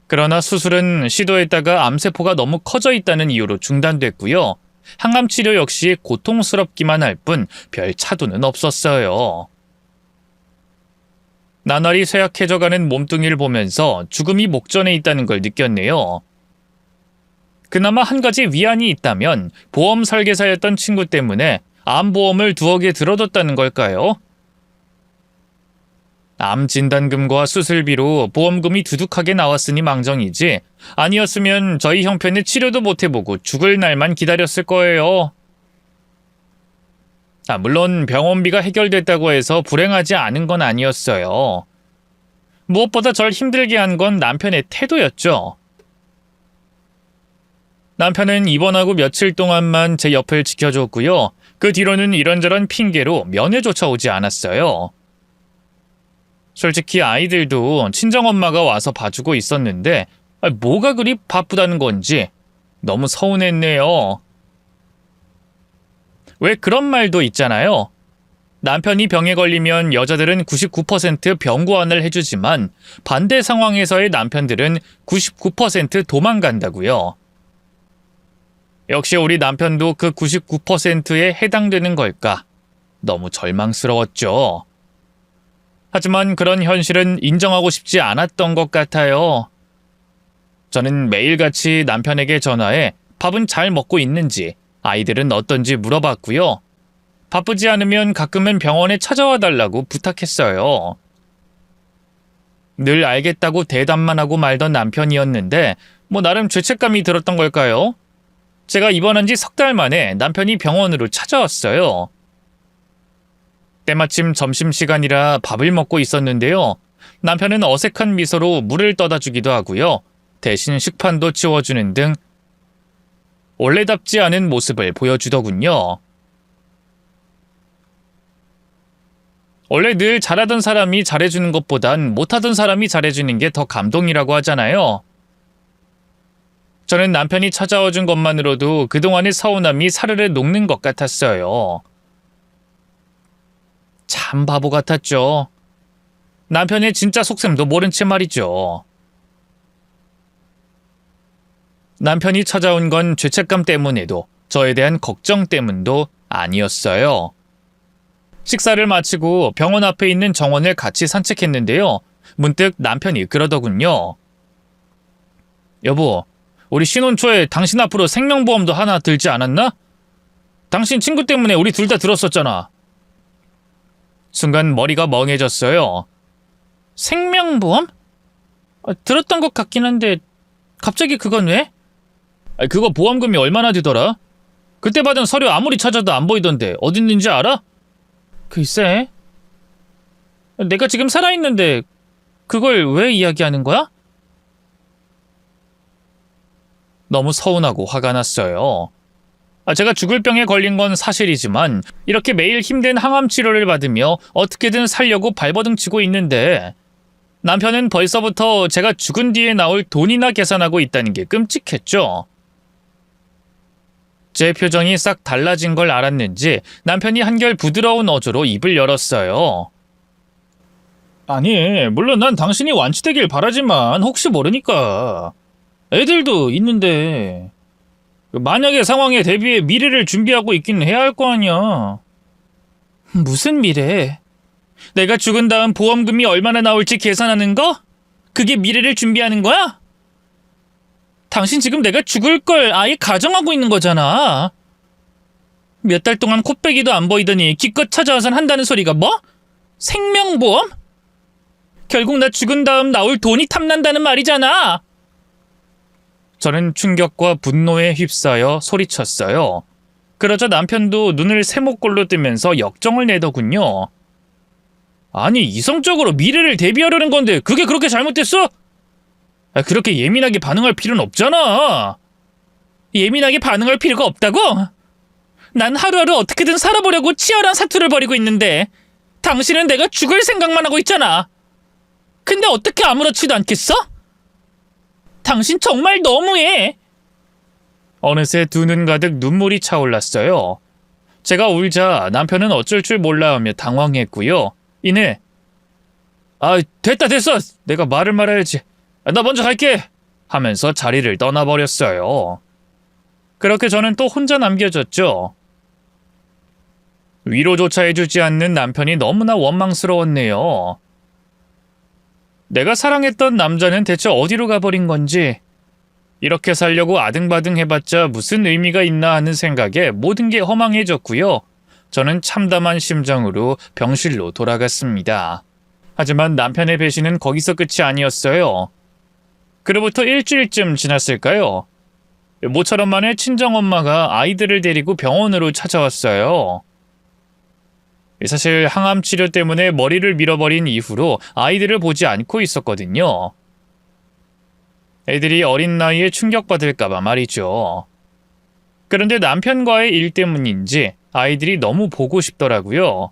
그러나 수술은 시도했다가 암세포가 너무 커져 있다는 이유로 중단됐고요. 항암 치료 역시 고통스럽기만 할 뿐 별 차도는 없었어요. 나날이 쇠약해져가는 몸뚱이를 보면서 죽음이 목전에 있다는 걸 느꼈네요. 그나마 한 가지 위안이 있다면 보험 설계사였던 친구 때문에 암보험을 2억에 들어뒀다는 걸까요? 암 진단금과 수술비로 보험금이 두둑하게 나왔으니 망정이지 아니었으면 저희 형편의 치료도 못해보고 죽을 날만 기다렸을 거예요. 물론 병원비가 해결됐다고 해서 불행하지 않은 건 아니었어요. 무엇보다 절 힘들게 한 건 남편의 태도였죠. 남편은 입원하고 며칠 동안만 제 옆을 지켜줬고요. 그 뒤로는 이런저런 핑계로 면회조차 오지 않았어요. 솔직히 아이들도 친정엄마가 와서 봐주고 있었는데 뭐가 그리 바쁘다는 건지 너무 서운했네요. 왜 그런 말도 있잖아요. 남편이 병에 걸리면 여자들은 99% 병고안을 해주지만 반대 상황에서의 남편들은 99% 도망간다고요. 역시 우리 남편도 그 99%에 해당되는 걸까? 너무 절망스러웠죠. 하지만 그런 현실은 인정하고 싶지 않았던 것 같아요. 저는 매일같이 남편에게 전화해 밥은 잘 먹고 있는지, 아이들은 어떤지 물어봤고요. 바쁘지 않으면 가끔은 병원에 찾아와 달라고 부탁했어요. 늘 알겠다고 대답만 하고 말던 남편이었는데 나름 죄책감이 들었던 걸까요? 제가 입원한 지 3달 만에 남편이 병원으로 찾아왔어요. 때마침 점심시간이라 밥을 먹고 있었는데요. 남편은 어색한 미소로 물을 떠다 주기도 하고요. 대신 식판도 치워주는 등 원래답지 않은 모습을 보여주더군요. 원래 늘 잘하던 사람이 잘해주는 것보단 못하던 사람이 잘해주는 게 더 감동이라고 하잖아요. 저는 남편이 찾아와준 것만으로도 그동안의 서운함이 사르르 녹는 것 같았어요. 참 바보 같았죠. 남편의 진짜 속셈도 모른 채 말이죠. 남편이 찾아온 건 죄책감 때문에도 저에 대한 걱정 때문도 아니었어요. 식사를 마치고 병원 앞에 있는 정원을 같이 산책했는데요. 문득 남편이 그러더군요. 여보, 우리 신혼 초에 당신 앞으로 생명보험도 하나 들지 않았나? 당신 친구 때문에 우리 둘 다 들었었잖아. 순간 머리가 멍해졌어요. 생명보험? 들었던 것 같긴 한데 갑자기 그건 왜? 그거 보험금이 얼마나 되더라? 그때 받은 서류 아무리 찾아도 안 보이던데 어딨는지 알아? 글쎄. 내가 지금 살아있는데 그걸 왜 이야기하는 거야? 너무 서운하고 화가 났어요. 제가 죽을 병에 걸린 건 사실이지만 이렇게 매일 힘든 항암 치료를 받으며 어떻게든 살려고 발버둥치고 있는데 남편은 벌써부터 제가 죽은 뒤에 나올 돈이나 계산하고 있다는 게 끔찍했죠. 제 표정이 싹 달라진 걸 알았는지 남편이 한결 부드러운 어조로 입을 열었어요. 아니, 물론 난 당신이 완치되길 바라지만 혹시 모르니까. 애들도 있는데 만약의 상황에 대비해 미래를 준비하고 있긴 해야 할 거 아니야. 무슨 미래? 내가 죽은 다음 보험금이 얼마나 나올지 계산하는 거? 그게 미래를 준비하는 거야? 당신 지금 내가 죽을 걸 아예 가정하고 있는 거잖아. 몇 달 동안 코빼기도 안 보이더니 기껏 찾아와선 한다는 소리가 뭐? 생명보험? 결국 나 죽은 다음 나올 돈이 탐난다는 말이잖아. 저는 충격과 분노에 휩싸여 소리쳤어요. 그러자 남편도 눈을 세모꼴로 뜨면서 역정을 내더군요. 아니, 이성적으로 미래를 대비하려는 건데 그게 그렇게 잘못됐어? 그렇게 예민하게 반응할 필요는 없잖아. 예민하게 반응할 필요가 없다고? 난 하루하루 어떻게든 살아보려고 치열한 사투를 벌이고 있는데 당신은 내가 죽을 생각만 하고 있잖아. 근데 어떻게 아무렇지도 않겠어? 당신 정말 너무해. 어느새 두 눈 가득 눈물이 차올랐어요. 제가 울자 남편은 어쩔 줄 몰라하며 당황했고요. 이내 됐어. 내가 말을 말아야지. 나 먼저 갈게 하면서 자리를 떠나버렸어요. 그렇게 저는 또 혼자 남겨졌죠. 위로조차 해주지 않는 남편이 너무나 원망스러웠네요. 내가 사랑했던 남자는 대체 어디로 가버린 건지, 이렇게 살려고 아등바등 해봤자 무슨 의미가 있나 하는 생각에 모든 게 허망해졌고요. 저는 참담한 심정으로 병실로 돌아갔습니다. 하지만 남편의 배신은 거기서 끝이 아니었어요. 그로부터 일주일쯤 지났을까요? 모처럼 만에 친정엄마가 아이들을 데리고 병원으로 찾아왔어요. 사실 항암 치료 때문에 머리를 밀어버린 이후로 아이들을 보지 않고 있었거든요. 애들이 어린 나이에 충격받을까봐 말이죠. 그런데 남편과의 일 때문인지 아이들이 너무 보고 싶더라고요.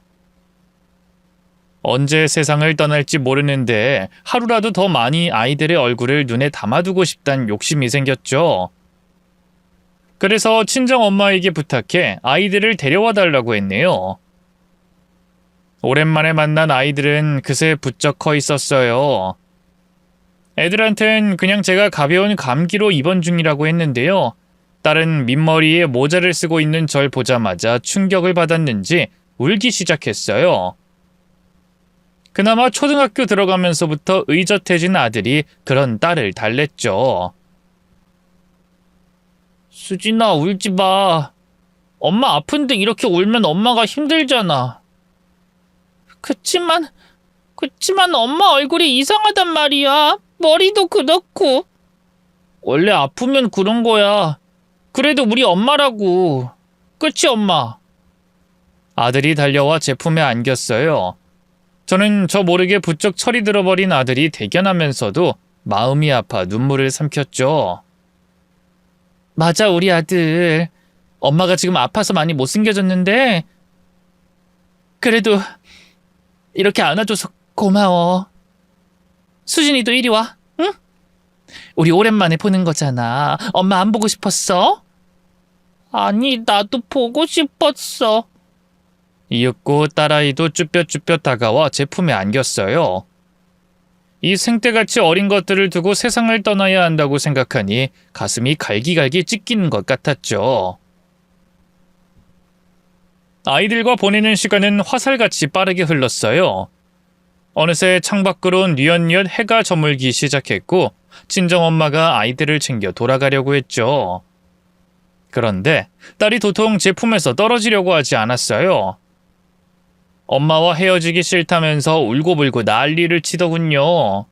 언제 세상을 떠날지 모르는데 하루라도 더 많이 아이들의 얼굴을 눈에 담아두고 싶다는 욕심이 생겼죠. 그래서 친정엄마에게 부탁해 아이들을 데려와 달라고 했네요. 오랜만에 만난 아이들은 그새 부쩍 커 있었어요. 애들한텐 그냥 제가 가벼운 감기로 입원 중이라고 했는데요. 딸은 민머리에 모자를 쓰고 있는 절 보자마자 충격을 받았는지 울기 시작했어요. 그나마 초등학교 들어가면서부터 의젓해진 아들이 그런 딸을 달랬죠. 수진아, 울지 마. 엄마 아픈데 이렇게 울면 엄마가 힘들잖아. 그치만 엄마 얼굴이 이상하단 말이야. 머리도 그렇고. 원래 아프면 그런 거야. 그래도 우리 엄마라고. 그치, 엄마? 아들이 달려와 제 품에 안겼어요. 저는 저 모르게 부쩍 철이 들어버린 아들이 대견하면서도 마음이 아파 눈물을 삼켰죠. 맞아, 우리 아들. 엄마가 지금 아파서 많이 못생겨졌는데 그래도 이렇게 안아줘서 고마워. 수진이도 이리 와, 응? 우리 오랜만에 보는 거잖아. 엄마 안 보고 싶었어? 아니, 나도 보고 싶었어. 이윽고 딸아이도 쭈뼛쭈뼛 다가와 제품에 안겼어요. 이 생떼같이 어린 것들을 두고 세상을 떠나야 한다고 생각하니 가슴이 갈기갈기 찢기는 것 같았죠. 아이들과 보내는 시간은 화살같이 빠르게 흘렀어요. 어느새 창밖으론 뉘엿뉘엿 해가 저물기 시작했고 친정엄마가 아이들을 챙겨 돌아가려고 했죠. 그런데 딸이 도통 제품에서 떨어지려고 하지 않았어요. 엄마와 헤어지기 싫다면서 울고불고 난리를 치더군요.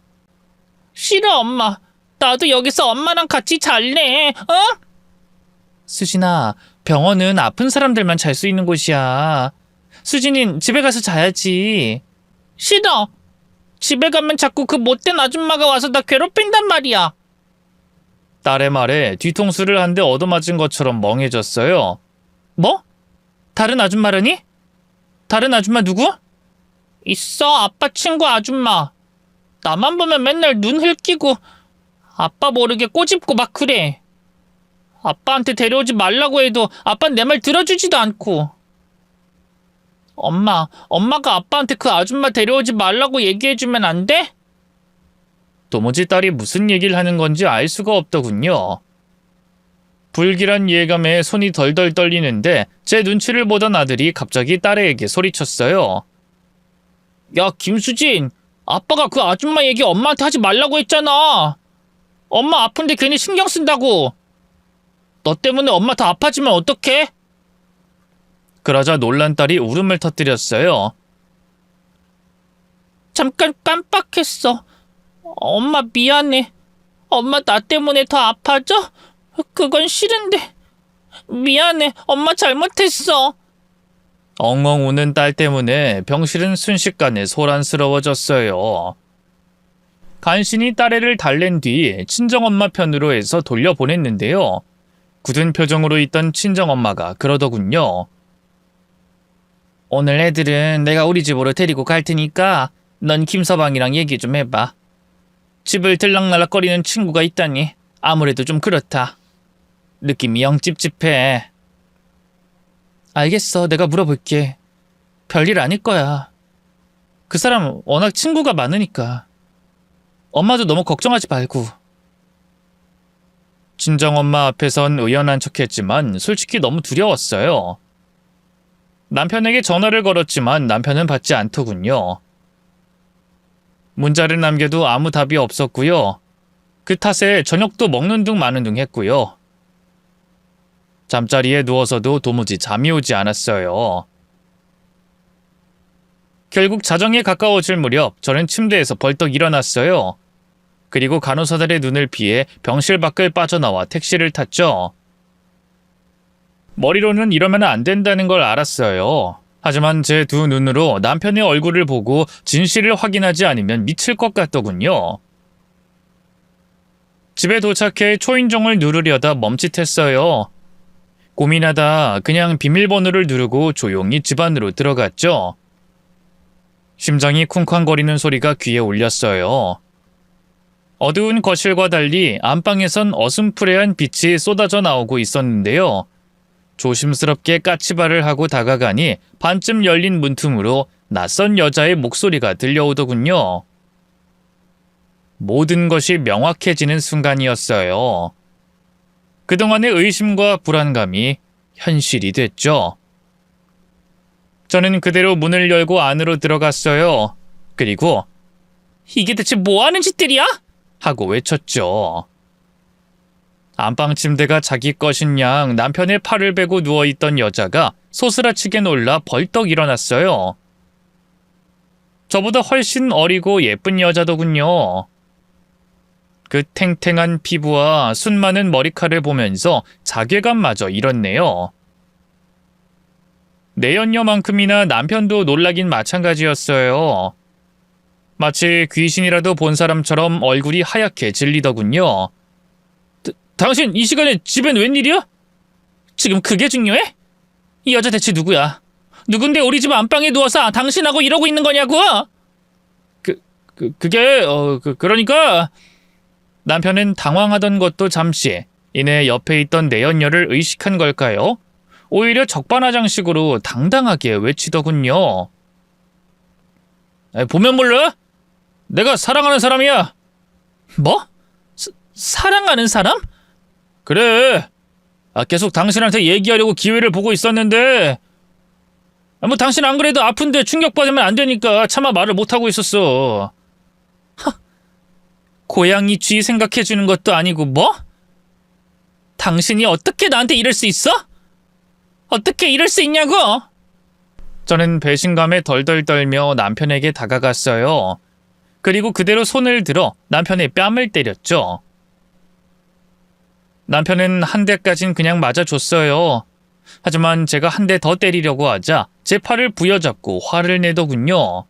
싫어, 엄마. 나도 여기서 엄마랑 같이 잘래. 어? 수진아, 병원은 아픈 사람들만 잘 수 있는 곳이야. 수진인 집에 가서 자야지. 싫어. 집에 가면 자꾸 그 못된 아줌마가 와서 나 괴롭힌단 말이야. 딸의 말에 뒤통수를 한 대 얻어맞은 것처럼 멍해졌어요. 뭐? 다른 아줌마라니? 다른 아줌마 누구? 있어, 아빠 친구 아줌마. 나만 보면 맨날 눈 흘끼고 아빠 모르게 꼬집고 막 그래. 아빠한테 데려오지 말라고 해도 아빠는 내 말 들어주지도 않고. 엄마가 아빠한테 그 아줌마 데려오지 말라고 얘기해주면 안 돼? 도무지 딸이 무슨 얘기를 하는 건지 알 수가 없더군요. 불길한 예감에 손이 덜덜 떨리는데 제 눈치를 보던 아들이 갑자기 딸에게 소리쳤어요. 야, 김수진, 아빠가 그 아줌마 얘기 엄마한테 하지 말라고 했잖아. 엄마 아픈데 괜히 신경 쓴다고. 너 때문에 엄마 더 아파지면 어떡해? 그러자 놀란 딸이 울음을 터뜨렸어요. 잠깐 깜빡했어. 엄마 미안해. 엄마 나 때문에 더 아파져? 그건 싫은데. 미안해. 엄마 잘못했어. 엉엉 우는 딸 때문에 병실은 순식간에 소란스러워졌어요. 간신히 딸애를 달랜 뒤 친정엄마 편으로 해서 돌려보냈는데요. 굳은 표정으로 있던 친정엄마가 그러더군요. 오늘 애들은 내가 우리 집으로 데리고 갈 테니까 넌 김서방이랑 얘기 좀 해봐. 집을 들락날락거리는 친구가 있다니 아무래도 좀 그렇다. 느낌이 영 찝찝해. 알겠어, 내가 물어볼게. 별일 아닐 거야. 그 사람 워낙 친구가 많으니까. 엄마도 너무 걱정하지 말고. 친정엄마 앞에선 의연한 척했지만 솔직히 너무 두려웠어요. 남편에게 전화를 걸었지만 남편은 받지 않더군요. 문자를 남겨도 아무 답이 없었고요. 그 탓에 저녁도 먹는 둥 마는 둥 했고요. 잠자리에 누워서도 도무지 잠이 오지 않았어요. 결국 자정에 가까워질 무렵 저는 침대에서 벌떡 일어났어요. 그리고 간호사들의 눈을 피해 병실 밖을 빠져나와 택시를 탔죠. 머리로는 이러면 안 된다는 걸 알았어요. 하지만 제 두 눈으로 남편의 얼굴을 보고 진실을 확인하지 않으면 미칠 것 같더군요. 집에 도착해 초인종을 누르려다 멈칫했어요. 고민하다 그냥 비밀번호를 누르고 조용히 집 안으로 들어갔죠. 심장이 쿵쾅거리는 소리가 귀에 울렸어요. 어두운 거실과 달리 안방에선 어슴푸레한 빛이 쏟아져 나오고 있었는데요. 조심스럽게 까치발을 하고 다가가니 반쯤 열린 문틈으로 낯선 여자의 목소리가 들려오더군요. 모든 것이 명확해지는 순간이었어요. 그동안의 의심과 불안감이 현실이 됐죠. 저는 그대로 문을 열고 안으로 들어갔어요. 그리고 이게 대체 뭐 하는 짓들이야? 하고 외쳤죠. 안방 침대가 자기 것인 양 남편의 팔을 베고 누워있던 여자가 소스라치게 놀라 벌떡 일어났어요. 저보다 훨씬 어리고 예쁜 여자더군요. 그 탱탱한 피부와 숱 많은 머리칼을 보면서 자괴감마저 잃었네요. 내연녀만큼이나 남편도 놀라긴 마찬가지였어요. 마치 귀신이라도 본 사람처럼 얼굴이 하얗게 질리더군요. 당신 이 시간에 집엔 웬일이야? 지금 그게 중요해? 이 여자 대체 누구야? 누군데 우리 집 안방에 누워서 당신하고 이러고 있는 거냐고? 그러니까 남편은 당황하던 것도 잠시 이내 옆에 있던 내연녀를 의식한 걸까요? 오히려 적반하장식으로 당당하게 외치더군요. 보면 몰라? 내가 사랑하는 사람이야. 뭐? 사랑하는 사람? 그래. 계속 당신한테 얘기하려고 기회를 보고 있었는데 뭐 당신 안 그래도 아픈데 충격받으면 안 되니까 차마 말을 못하고 있었어. 고양이 쥐 생각해주는 것도 아니고 뭐? 당신이 어떻게 나한테 이럴 수 있어? 어떻게 이럴 수 있냐고? 저는 배신감에 덜덜 떨며 남편에게 다가갔어요. 그리고 그대로 손을 들어 남편의 뺨을 때렸죠. 남편은 한 대까진 그냥 맞아줬어요. 하지만 제가 한 대 더 때리려고 하자 제 팔을 부여잡고 화를 내더군요.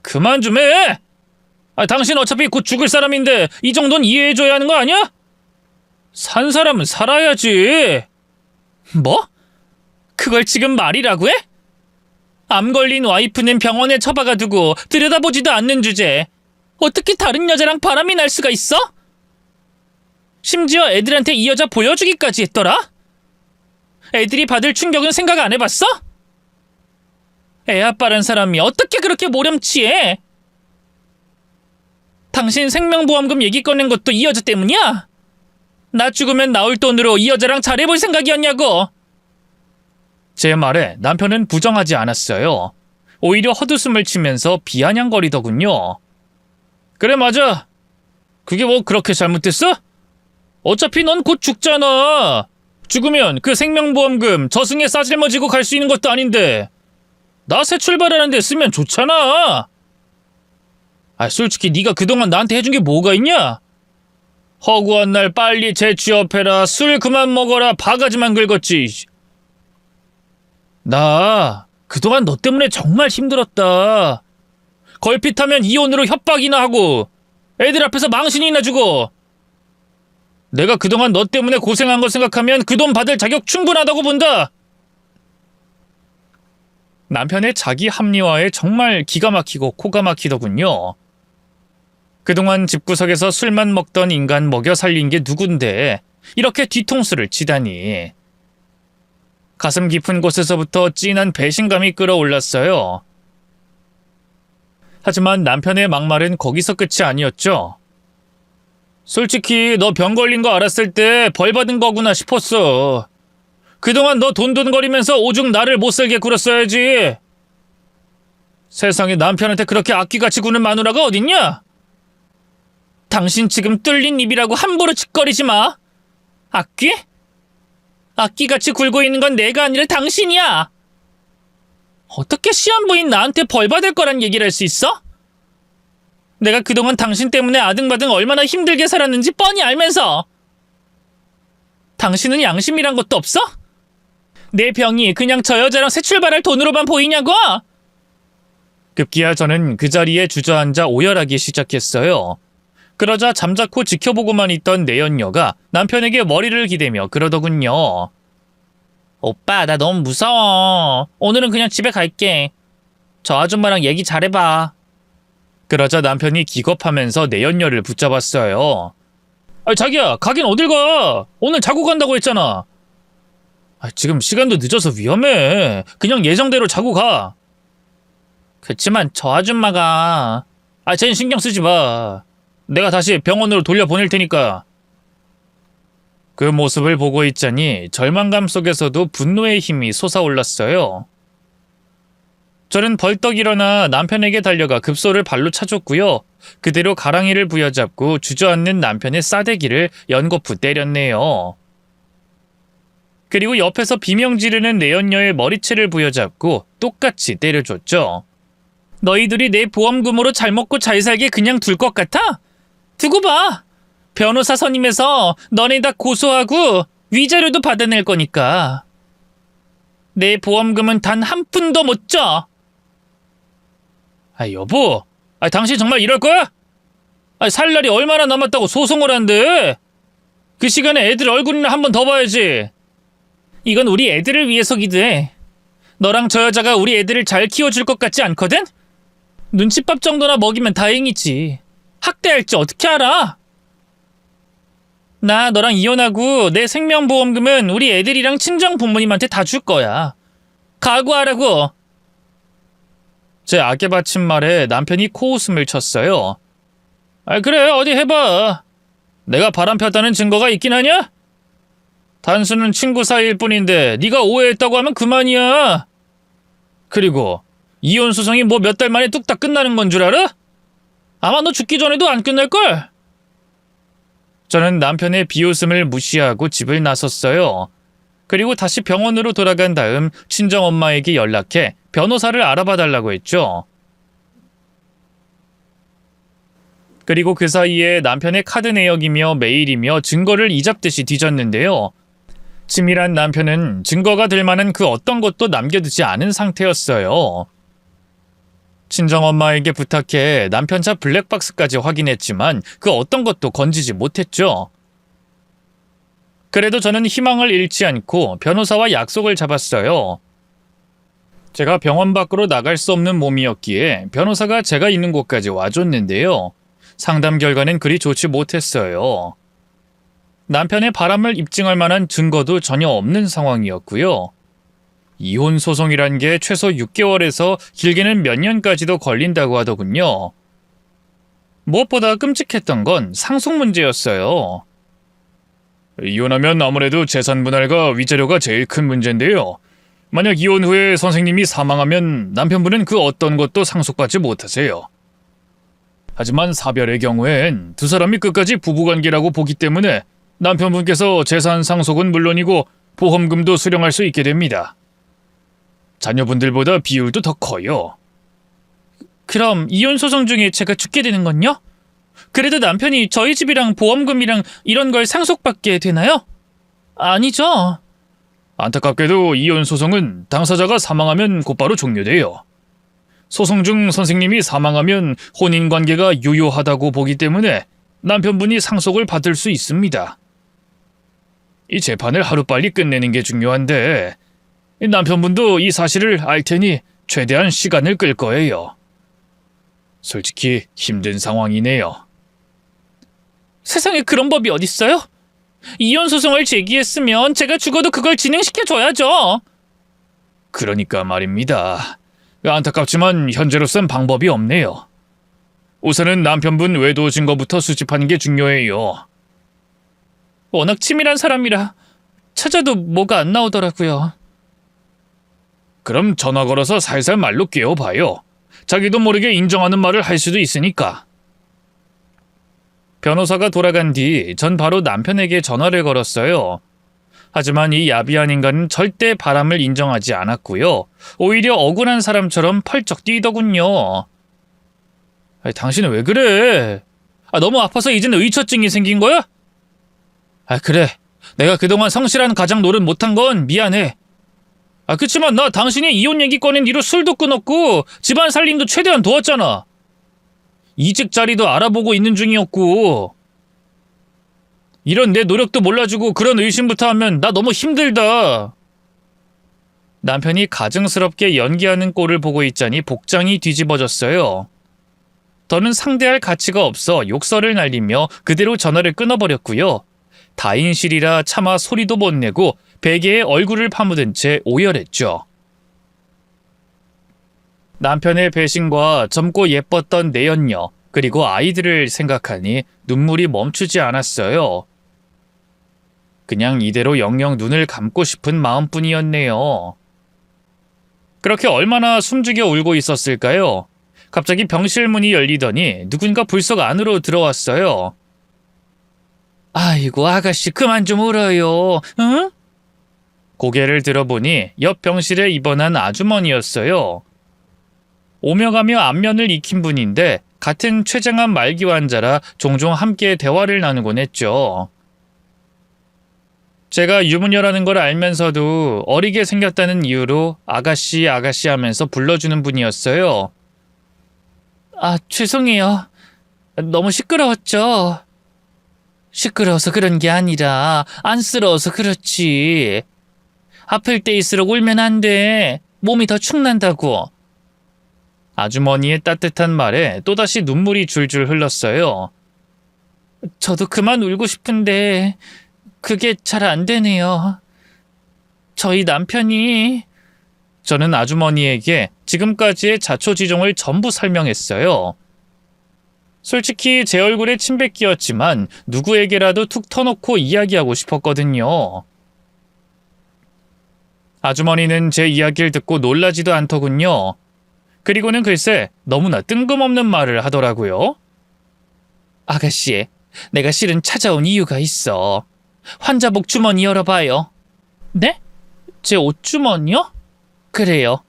그만 좀 해! 당신 어차피 곧 죽을 사람인데 이 정도는 이해해줘야 하는 거 아니야? 산 사람은 살아야지. 뭐? 그걸 지금 말이라고 해? 암 걸린 와이프는 병원에 처박아 두고 들여다보지도 않는 주제에 어떻게 다른 여자랑 바람이 날 수가 있어? 심지어 애들한테 이 여자 보여주기까지 했더라? 애들이 받을 충격은 생각 안 해봤어? 애 아빠란 사람이 어떻게 그렇게 모렴치해? 당신 생명보험금 얘기 꺼낸 것도 이 여자 때문이야? 나 죽으면 나올 돈으로 이 여자랑 잘해볼 생각이었냐고? 제 말에 남편은 부정하지 않았어요. 오히려 헛웃음을 치면서 비아냥거리더군요. 그래 맞아. 그게 뭐 그렇게 잘못됐어? 어차피 넌 곧 죽잖아. 죽으면 그 생명보험금 저승에 싸질머지고 갈 수 있는 것도 아닌데 나 새 출발하는데 쓰면 좋잖아. 솔직히 네가 그동안 나한테 해준 게 뭐가 있냐? 허구한 날 빨리 재취업해라. 술 그만 먹어라. 바가지만 긁었지. 나 그동안 너 때문에 정말 힘들었다. 걸핏하면 이혼으로 협박이나 하고 애들 앞에서 망신이나 주고 내가 그동안 너 때문에 고생한 거 생각하면 그 돈 받을 자격 충분하다고 본다. 남편의 자기 합리화에 정말 기가 막히고 코가 막히더군요. 그동안 집구석에서 술만 먹던 인간 먹여 살린 게 누군데 이렇게 뒤통수를 치다니. 가슴 깊은 곳에서부터 찐한 배신감이 끌어올랐어요. 하지만 남편의 막말은 거기서 끝이 아니었죠. 솔직히 너 병 걸린 거 알았을 때 벌 받은 거구나 싶었어. 그동안 너 돈돈거리면서 오죽 나를 못살게 굴었어야지. 세상에 남편한테 그렇게 악기같이 구는 마누라가 어딨냐? 당신 지금 뚫린 입이라고 함부로 짓거리지 마. 악기? 악기같이 굴고 있는 건 내가 아니라 당신이야. 어떻게 시한부인 나한테 벌 받을 거란 얘기를 할 수 있어? 내가 그동안 당신 때문에 아등바등 얼마나 힘들게 살았는지 뻔히 알면서. 당신은 양심이란 것도 없어? 내 병이 그냥 저 여자랑 새 출발할 돈으로만 보이냐고? 급기야 저는 그 자리에 주저앉아 오열하기 시작했어요. 그러자 잠자코 지켜보고만 있던 내연녀가 남편에게 머리를 기대며 그러더군요. 오빠 나 너무 무서워. 오늘은 그냥 집에 갈게. 저 아줌마랑 얘기 잘해봐. 그러자 남편이 기겁하면서 내연녀를 붙잡았어요. 자기야 가긴 어딜 가. 오늘 자고 간다고 했잖아. 지금 시간도 늦어서 위험해. 그냥 예정대로 자고 가. 그치만 저 아줌마가 쟤는 신경 쓰지 마. 내가 다시 병원으로 돌려보낼 테니까. 그 모습을 보고 있자니 절망감 속에서도 분노의 힘이 솟아올랐어요. 저는 벌떡 일어나 남편에게 달려가 급소를 발로 차줬고요. 그대로 가랑이를 부여잡고 주저앉는 남편의 싸대기를 연거푸 때렸네요. 그리고 옆에서 비명 지르는 내연녀의 머리채를 부여잡고 똑같이 때려줬죠. 너희들이 내 보험금으로 잘 먹고 잘 살게 그냥 둘 것 같아? 두고 봐. 변호사 선임해서 너네 다 고소하고 위자료도 받아낼 거니까. 내 보험금은 단 한 푼도 못 줘. 여보. 당신 정말 이럴 거야? 살 날이 얼마나 남았다고 소송을 한대. 그 시간에 애들 얼굴이나 한 번 더 봐야지. 이건 우리 애들을 위해서기도 해. 너랑 저 여자가 우리 애들을 잘 키워줄 것 같지 않거든? 눈칫밥 정도나 먹이면 다행이지. 학대할지 어떻게 알아? 나 너랑 이혼하고 내 생명보험금은 우리 애들이랑 친정 부모님한테 다 줄 거야. 각오하라고. 제 악에 바친 말에 남편이 코웃음을 쳤어요. 그래, 어디 해봐. 내가 바람 폈다는 증거가 있긴 하냐? 단수는 친구 사이일 뿐인데 네가 오해했다고 하면 그만이야. 그리고 이혼 소송이 뭐 몇 달 만에 뚝딱 끝나는 건 줄 알아? 아마 너 죽기 전에도 안 끝날걸? 저는 남편의 비웃음을 무시하고 집을 나섰어요. 그리고 다시 병원으로 돌아간 다음 친정엄마에게 연락해 변호사를 알아봐 달라고 했죠. 그리고 그 사이에 남편의 카드 내역이며 메일이며 증거를 이잡듯이 뒤졌는데요. 치밀한 남편은 증거가 될 만한 그 어떤 것도 남겨두지 않은 상태였어요. 친정엄마에게 부탁해 남편 차 블랙박스까지 확인했지만 그 어떤 것도 건지지 못했죠. 그래도 저는 희망을 잃지 않고 변호사와 약속을 잡았어요. 제가 병원 밖으로 나갈 수 없는 몸이었기에 변호사가 제가 있는 곳까지 와줬는데요. 상담 결과는 그리 좋지 못했어요. 남편의 바람을 입증할 만한 증거도 전혀 없는 상황이었고요. 이혼 소송이란 게 최소 6개월에서 길게는 몇 년까지도 걸린다고 하더군요. 무엇보다 끔찍했던 건 상속 문제였어요. 이혼하면 아무래도 재산 분할과 위자료가 제일 큰 문제인데요. 만약 이혼 후에 선생님이 사망하면 남편분은 그 어떤 것도 상속받지 못하세요. 하지만 사별의 경우엔 두 사람이 끝까지 부부관계라고 보기 때문에 남편분께서 재산 상속은 물론이고 보험금도 수령할 수 있게 됩니다. 자녀분들보다 비율도 더 커요. 그럼 이혼 소송 중에 제가 죽게 되는 건요? 그래도 남편이 저희 집이랑 보험금이랑 이런 걸 상속받게 되나요? 아니죠. 안타깝게도 이혼 소송은 당사자가 사망하면 곧바로 종료돼요. 소송 중 선생님이 사망하면 혼인관계가 유효하다고 보기 때문에 남편분이 상속을 받을 수 있습니다. 이 재판을 하루빨리 끝내는 게 중요한데 남편분도 이 사실을 알 테니 최대한 시간을 끌 거예요. 솔직히 힘든 상황이네요. 세상에 그런 법이 어딨어요? 이혼 소송을 제기했으면 제가 죽어도 그걸 진행시켜줘야죠. 그러니까 말입니다. 안타깝지만 현재로선 방법이 없네요. 우선은 남편분 외도 증거부터 수집하는 게 중요해요. 워낙 치밀한 사람이라 찾아도 뭐가 안 나오더라고요. 그럼 전화 걸어서 살살 말로 깨워봐요. 자기도 모르게 인정하는 말을 할 수도 있으니까. 변호사가 돌아간 뒤 전 바로 남편에게 전화를 걸었어요. 하지만 이 야비한 인간은 절대 바람을 인정하지 않았고요. 오히려 억울한 사람처럼 펄쩍 뛰더군요. 당신은 왜 그래? 너무 아파서 이제는 의처증이 생긴 거야? 그래. 내가 그동안 성실한 가장 노릇 못한 건 미안해. 그치만 나 당신이 이혼 얘기 꺼낸 뒤로 술도 끊었고 집안 살림도 최대한 도왔잖아. 이직 자리도 알아보고 있는 중이었고. 이런 내 노력도 몰라주고 그런 의심부터 하면 나 너무 힘들다. 남편이 가증스럽게 연기하는 꼴을 보고 있자니 복장이 뒤집어졌어요. 더는 상대할 가치가 없어 욕설을 날리며 그대로 전화를 끊어버렸고요. 다인실이라 차마 소리도 못 내고 베개에 얼굴을 파묻은 채 오열했죠. 남편의 배신과 젊고 예뻤던 내연녀 그리고 아이들을 생각하니 눈물이 멈추지 않았어요. 그냥 이대로 영영 눈을 감고 싶은 마음뿐이었네요. 그렇게 얼마나 숨죽여 울고 있었을까요? 갑자기 병실 문이 열리더니 누군가 불쑥 안으로 들어왔어요. 아이고 아가씨 그만 좀 울어요. 응? 고개를 들어보니 옆 병실에 입원한 아주머니였어요. 오며 가며 안면을 익힌 분인데 같은 췌장암 말기 환자라 종종 함께 대화를 나누곤 했죠. 제가 유부녀라는 걸 알면서도 어리게 생겼다는 이유로 아가씨 아가씨 하면서 불러주는 분이었어요. 죄송해요. 너무 시끄러웠죠? 시끄러워서 그런 게 아니라 안쓰러워서 그렇지. 아플 때일수록 울면 안 돼. 몸이 더 축난다고. 아주머니의 따뜻한 말에 또다시 눈물이 줄줄 흘렀어요. 저도 그만 울고 싶은데 그게 잘 안 되네요. 저희 남편이... 저는 아주머니에게 지금까지의 자초지종을 전부 설명했어요. 솔직히 제 얼굴에 침뱉기였지만 누구에게라도 툭 터놓고 이야기하고 싶었거든요. 아주머니는 제 이야기를 듣고 놀라지도 않더군요. 그리고는 글쎄 너무나 뜬금없는 말을 하더라고요. 아가씨, 내가 실은 찾아온 이유가 있어. 환자복 주머니 열어봐요. 네? 제 옷주머니요? 그래요.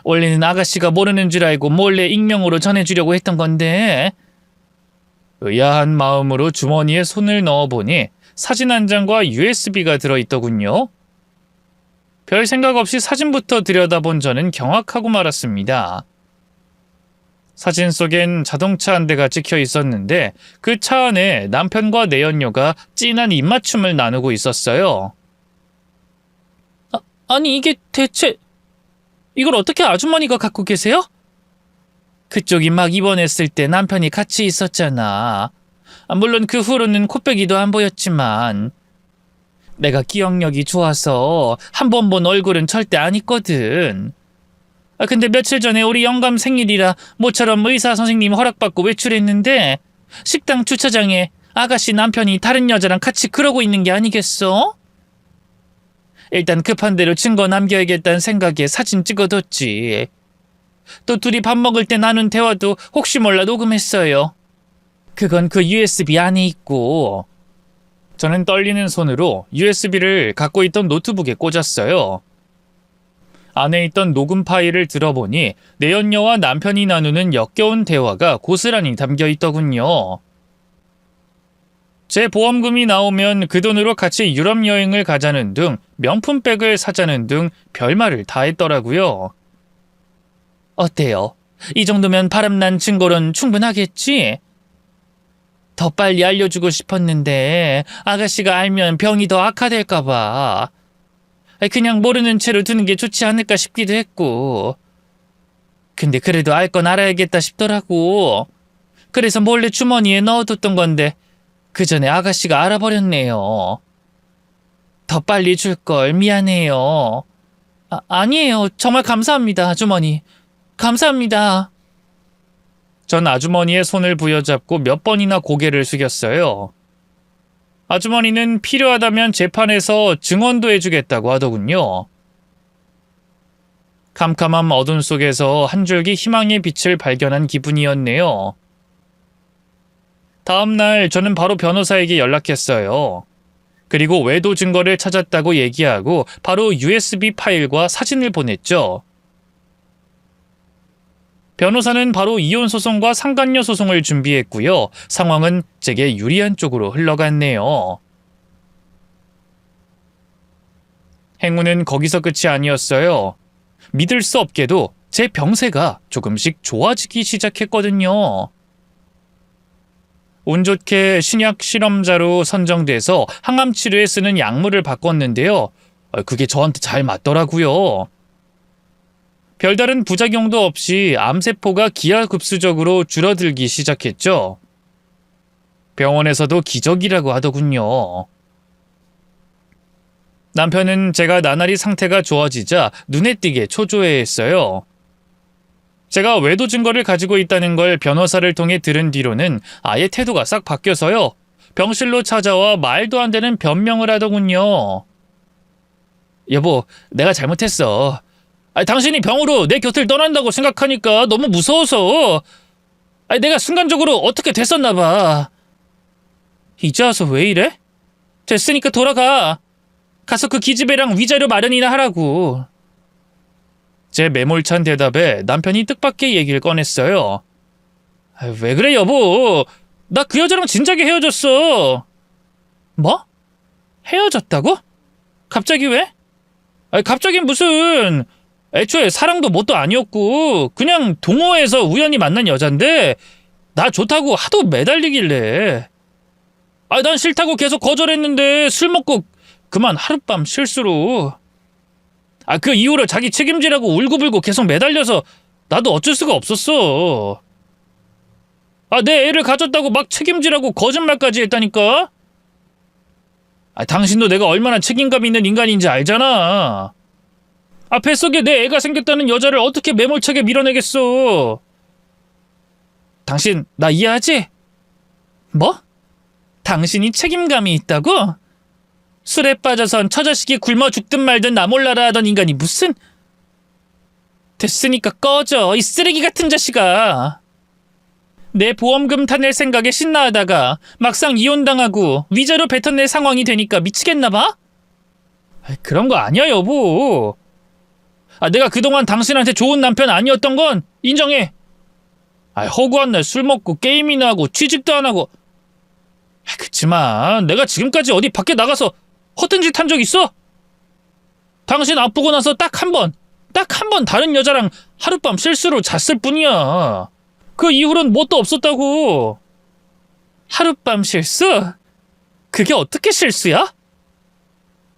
원래는 아가씨가 모르는 줄 알고 몰래 익명으로 전해주려고 했던 건데. 의아한 마음으로 주머니에 손을 넣어보니 사진 한 장과 USB가 들어있더군요. 별 생각 없이 사진부터 들여다본 저는 경악하고 말았습니다. 사진 속엔 자동차 한 대가 찍혀 있었는데 그 차 안에 남편과 내연녀가 진한 입맞춤을 나누고 있었어요. 아니 이게 대체... 이걸 어떻게 아주머니가 갖고 계세요? 그쪽이 막 입원했을 때 남편이 같이 있었잖아. 물론 그 후로는 코빼기도 안 보였지만 내가 기억력이 좋아서 한 번 본 얼굴은 절대 안 잊거든. 근데 며칠 전에 우리 영감 생일이라 모처럼 의사 선생님 허락받고 외출했는데 식당 주차장에 아가씨 남편이 다른 여자랑 같이 그러고 있는 게 아니겠어? 일단 급한 대로 증거 남겨야겠다는 생각에 사진 찍어뒀지. 또 둘이 밥 먹을 때 나눈 대화도 혹시 몰라 녹음했어요. 그건 그 USB 안에 있고. 저는 떨리는 손으로 USB를 갖고 있던 노트북에 꽂았어요. 안에 있던 녹음 파일을 들어보니 내연녀와 남편이 나누는 역겨운 대화가 고스란히 담겨 있더군요. 제 보험금이 나오면 그 돈으로 같이 유럽 여행을 가자는 등 명품백을 사자는 등 별말을 다 했더라고요. 어때요? 이 정도면 바람난 증거론 충분하겠지? 더 빨리 알려주고 싶었는데 아가씨가 알면 병이 더 악화될까봐. 그냥 모르는 채로 두는 게 좋지 않을까 싶기도 했고. 근데 그래도 알 건 알아야겠다 싶더라고. 그래서 몰래 주머니에 넣어뒀던 건데 그 전에 아가씨가 알아버렸네요. 더 빨리 줄 걸 미안해요. 아니에요. 정말 감사합니다, 아주머니. 감사합니다. 전 아주머니의 손을 부여잡고 몇 번이나 고개를 숙였어요. 아주머니는 필요하다면 재판에서 증언도 해주겠다고 하더군요. 캄캄한 어둠 속에서 한 줄기 희망의 빛을 발견한 기분이었네요. 다음 날 저는 바로 변호사에게 연락했어요. 그리고 외도 증거를 찾았다고 얘기하고 바로 USB 파일과 사진을 보냈죠. 변호사는 바로 이혼 소송과 상간녀 소송을 준비했고요. 상황은 제게 유리한 쪽으로 흘러갔네요. 행운은 거기서 끝이 아니었어요. 믿을 수 없게도 제 병세가 조금씩 좋아지기 시작했거든요. 운 좋게 신약 실험자로 선정돼서 항암 치료에 쓰는 약물을 바꿨는데요. 그게 저한테 잘 맞더라고요. 별다른 부작용도 없이 암세포가 기하급수적으로 줄어들기 시작했죠. 병원에서도 기적이라고 하더군요. 남편은 제가 나날이 상태가 좋아지자 눈에 띄게 초조해했어요. 제가 외도 증거를 가지고 있다는 걸 변호사를 통해 들은 뒤로는 아예 태도가 싹 바뀌어서요. 병실로 찾아와 말도 안 되는 변명을 하더군요. 여보, 내가 잘못했어. 당신이 병으로 내 곁을 떠난다고 생각하니까 너무 무서워서. 내가 순간적으로 어떻게 됐었나 봐. 이제 와서 왜 이래? 됐으니까 돌아가. 가서 그 기집애랑 위자료 마련이나 하라고. 제 매몰찬 대답에 남편이 뜻밖의 얘기를 꺼냈어요. 왜 그래 여보? 나 그 여자랑 진작에 헤어졌어. 뭐? 헤어졌다고? 갑자기 왜? 갑자기 무슨... 애초에 사랑도 뭣도 아니었고 그냥 동호회에서 우연히 만난 여잔데 나 좋다고 하도 매달리길래 난 싫다고 계속 거절했는데 술 먹고 그만 하룻밤 실수로 그 이후로 자기 책임지라고 울고불고 계속 매달려서 나도 어쩔 수가 없었어. 내 애를 가졌다고 막 책임지라고 거짓말까지 했다니까? 당신도 내가 얼마나 책임감 있는 인간인지 알잖아. 뱃속에 내 애가 생겼다는 여자를 어떻게 매몰차게 밀어내겠어. 당신 나 이해하지? 뭐? 당신이 책임감이 있다고? 술에 빠져선 처자식이 굶어 죽든 말든 나 몰라라 하던 인간이 무슨... 됐으니까 꺼져, 이 쓰레기 같은 자식아. 내 보험금 타낼 생각에 신나하다가 막상 이혼당하고 위자료 뱉어낼 상황이 되니까 미치겠나봐? 그런 거 아니야 여보. 내가 그동안 당신한테 좋은 남편 아니었던 건 인정해. 허구한 날 술 먹고 게임이나 하고 취직도 안 하고. 그치만 내가 지금까지 어디 밖에 나가서 허튼 짓 한 적 있어? 당신 아프고 나서 딱 한 번 다른 여자랑 하룻밤 실수로 잤을 뿐이야. 그 이후로는 뭣도 없었다고. 하룻밤 실수? 그게 어떻게 실수야?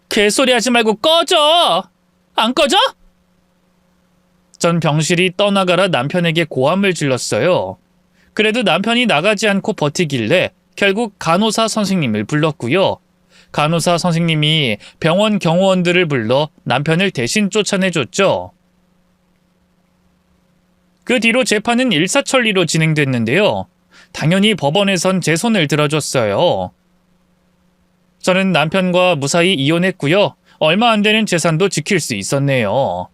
개소리 하지 말고 꺼져. 안 꺼져? 전 병실이 떠나가라 남편에게 고함을 질렀어요. 그래도 남편이 나가지 않고 버티길래 결국 간호사 선생님을 불렀고요. 간호사 선생님이 병원 경호원들을 불러 남편을 대신 쫓아내줬죠. 그 뒤로 재판은 일사천리로 진행됐는데요. 당연히 법원에선 제 손을 들어줬어요. 저는 남편과 무사히 이혼했고요. 얼마 안 되는 재산도 지킬 수 있었네요.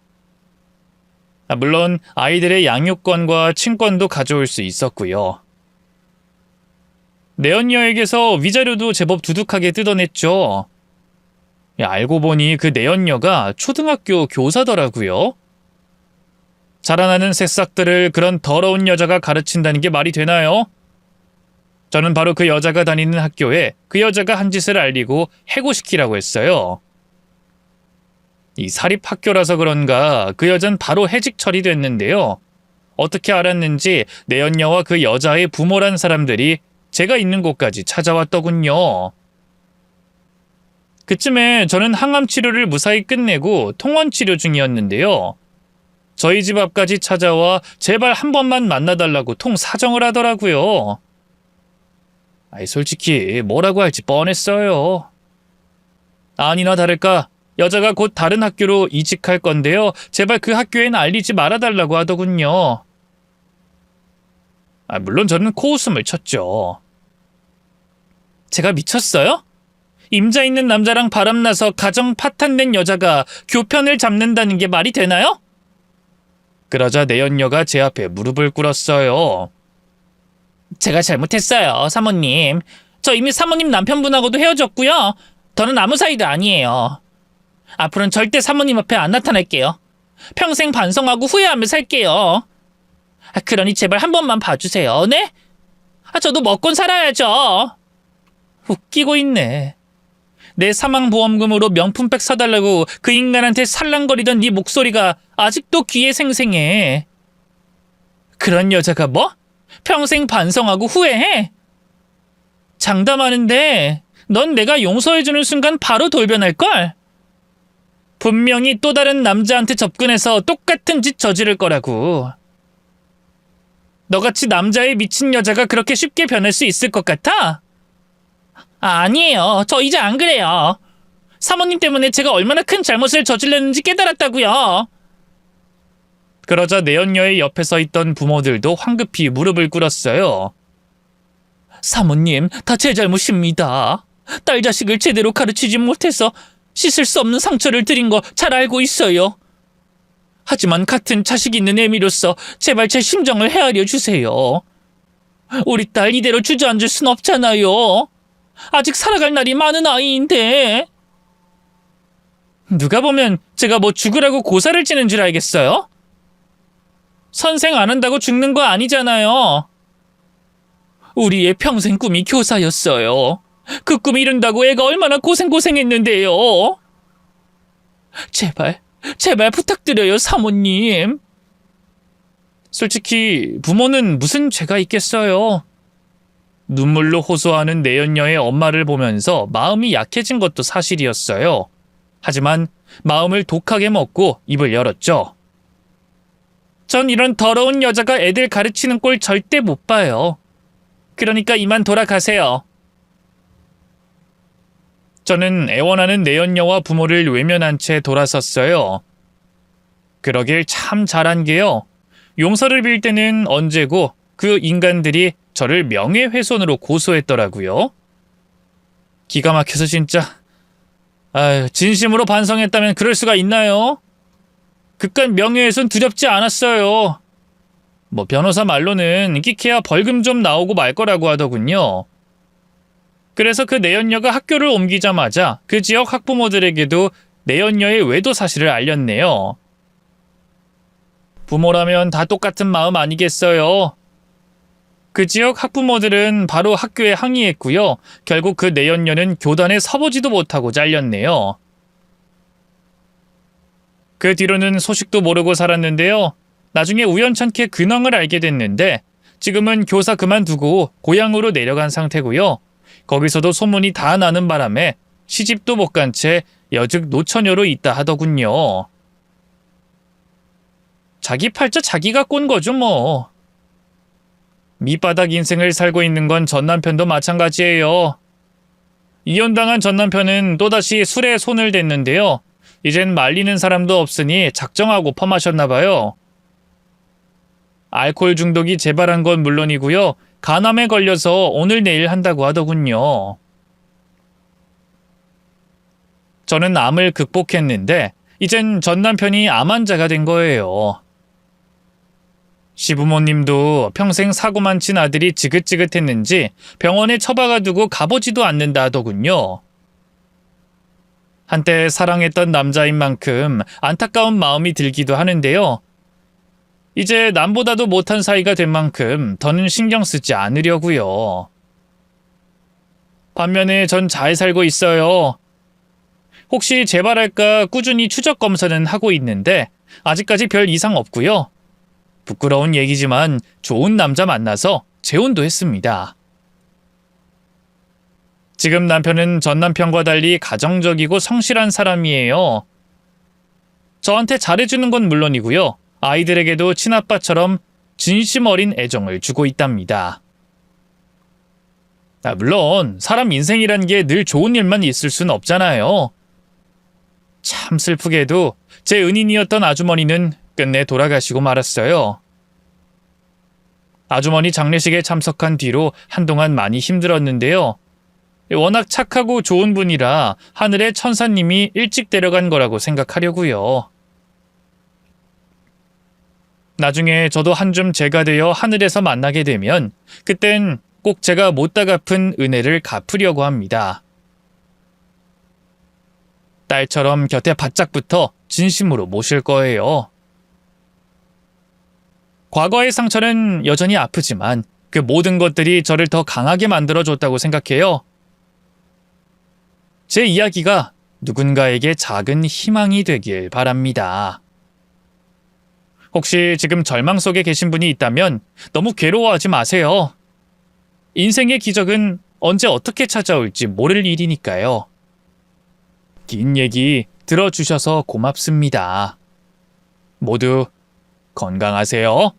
물론 아이들의 양육권과 친권도 가져올 수 있었고요. 내연녀에게서 위자료도 제법 두둑하게 뜯어냈죠. 알고 보니 그 내연녀가 초등학교 교사더라고요. 자라나는 새싹들을 그런 더러운 여자가 가르친다는 게 말이 되나요? 저는 바로 그 여자가 다니는 학교에 그 여자가 한 짓을 알리고 해고시키라고 했어요. 이 사립학교라서 그런가 그 여잔 바로 해직 처리됐는데요. 어떻게 알았는지 내연녀와 그 여자의 부모란 사람들이 제가 있는 곳까지 찾아왔더군요. 그쯤에 저는 항암 치료를 무사히 끝내고 통원 치료 중이었는데요. 저희 집 앞까지 찾아와 제발 한 번만 만나달라고 통사정을 하더라고요. 솔직히 뭐라고 할지 뻔했어요. 아니나 다를까 여자가 곧 다른 학교로 이직할 건데요. 제발 그 학교엔 알리지 말아달라고 하더군요. 물론 저는 코웃음을 쳤죠. 제가 미쳤어요? 임자 있는 남자랑 바람나서 가정 파탄낸 여자가 교편을 잡는다는 게 말이 되나요? 그러자 내연녀가 제 앞에 무릎을 꿇었어요. 제가 잘못했어요, 사모님. 저 이미 사모님 남편분하고도 헤어졌고요. 저는 아무 사이도 아니에요. 앞으로는 절대 사모님 앞에 안 나타날게요. 평생 반성하고 후회하며 살게요. 그러니 제발 한 번만 봐주세요, 네? 저도 먹고 살아야죠. 웃기고 있네. 내 사망보험금으로 명품백 사달라고 그 인간한테 살랑거리던 네 목소리가 아직도 귀에 생생해. 그런 여자가 뭐? 평생 반성하고 후회해? 장담하는데 넌 내가 용서해주는 순간 바로 돌변할걸? 분명히 또 다른 남자한테 접근해서 똑같은 짓 저지를 거라고. 너같이 남자에 미친 여자가 그렇게 쉽게 변할 수 있을 것 같아? 아니에요. 저 이제 안 그래요. 사모님 때문에 제가 얼마나 큰 잘못을 저질렀는지 깨달았다고요. 그러자 내연녀의 옆에 서 있던 부모들도 황급히 무릎을 꿇었어요. 사모님, 다 제 잘못입니다. 딸 자식을 제대로 가르치지 못해서 씻을 수 없는 상처를 드린 거 잘 알고 있어요. 하지만 같은 자식 있는 애미로서 제발 제 심정을 헤아려 주세요. 우리 딸 이대로 주저앉을 순 없잖아요. 아직 살아갈 날이 많은 아이인데. 누가 보면 제가 뭐 죽으라고 고사를 치는 줄 알겠어요? 선생 안 한다고 죽는 거 아니잖아요. 우리의 평생 꿈이 교사였어요. 그 꿈 이룬다고 애가 얼마나 고생했는데요. 제발 부탁드려요, 사모님. 솔직히 부모는 무슨 죄가 있겠어요. 눈물로 호소하는 내연녀의 엄마를 보면서 마음이 약해진 것도 사실이었어요. 하지만 마음을 독하게 먹고 입을 열었죠. 전 이런 더러운 여자가 애들 가르치는 꼴 절대 못 봐요. 그러니까 이만 돌아가세요. 저는 애원하는 내연녀와 부모를 외면한 채 돌아섰어요. 그러길 참 잘한 게요. 용서를 빌 때는 언제고 그 인간들이 저를 명예훼손으로 고소했더라고요. 기가 막혀서 진짜. 아유, 진심으로 반성했다면 그럴 수가 있나요? 그깟 명예훼손 두렵지 않았어요. 뭐 변호사 말로는 끼케야 벌금 좀 나오고 말 거라고 하더군요. 그래서 그 내연녀가 학교를 옮기자마자 그 지역 학부모들에게도 내연녀의 외도 사실을 알렸네요. 부모라면 다 똑같은 마음 아니겠어요? 그 지역 학부모들은 바로 학교에 항의했고요. 결국 그 내연녀는 교단에 서보지도 못하고 잘렸네요. 그 뒤로는 소식도 모르고 살았는데요. 나중에 우연찮게 근황을 알게 됐는데 지금은 교사 그만두고 고향으로 내려간 상태고요. 거기서도 소문이 다 나는 바람에 시집도 못 간 채 여직 노처녀로 있다 하더군요. 자기 팔자 자기가 꼰 거죠 뭐. 밑바닥 인생을 살고 있는 건 전남편도 마찬가지예요. 이혼당한 전남편은 또다시 술에 손을 댔는데요. 이젠 말리는 사람도 없으니 작정하고 펌하셨나 봐요. 알코올 중독이 재발한 건 물론이고요. 간암에 걸려서 오늘 내일 한다고 하더군요. 저는 암을 극복했는데 이젠 전남편이 암 환자가 된 거예요. 시부모님도 평생 사고만 친 아들이 지긋지긋했는지 병원에 처박아 두고 가보지도 않는다 하더군요. 한때 사랑했던 남자인 만큼 안타까운 마음이 들기도 하는데요. 이제 남보다도 못한 사이가 된 만큼 더는 신경 쓰지 않으려고요. 반면에 전 잘 살고 있어요. 혹시 재발할까 꾸준히 추적 검사는 하고 있는데 아직까지 별 이상 없고요. 부끄러운 얘기지만 좋은 남자 만나서 재혼도 했습니다. 지금 남편은 전 남편과 달리 가정적이고 성실한 사람이에요. 저한테 잘해주는 건 물론이고요. 아이들에게도 친아빠처럼 진심 어린 애정을 주고 있답니다. 물론 사람 인생이란 게 늘 좋은 일만 있을 순 없잖아요. 참 슬프게도 제 은인이었던 아주머니는 끝내 돌아가시고 말았어요. 아주머니 장례식에 참석한 뒤로 한동안 많이 힘들었는데요. 워낙 착하고 좋은 분이라 하늘의 천사님이 일찍 데려간 거라고 생각하려고요. 나중에 저도 한 줌 재가 되어 하늘에서 만나게 되면 그땐 꼭 제가 못다 갚은 은혜를 갚으려고 합니다. 딸처럼 곁에 바짝 붙어 진심으로 모실 거예요. 과거의 상처는 여전히 아프지만 그 모든 것들이 저를 더 강하게 만들어줬다고 생각해요. 제 이야기가 누군가에게 작은 희망이 되길 바랍니다. 혹시 지금 절망 속에 계신 분이 있다면 너무 괴로워하지 마세요. 인생의 기적은 언제 어떻게 찾아올지 모를 일이니까요. 긴 얘기 들어주셔서 고맙습니다. 모두 건강하세요.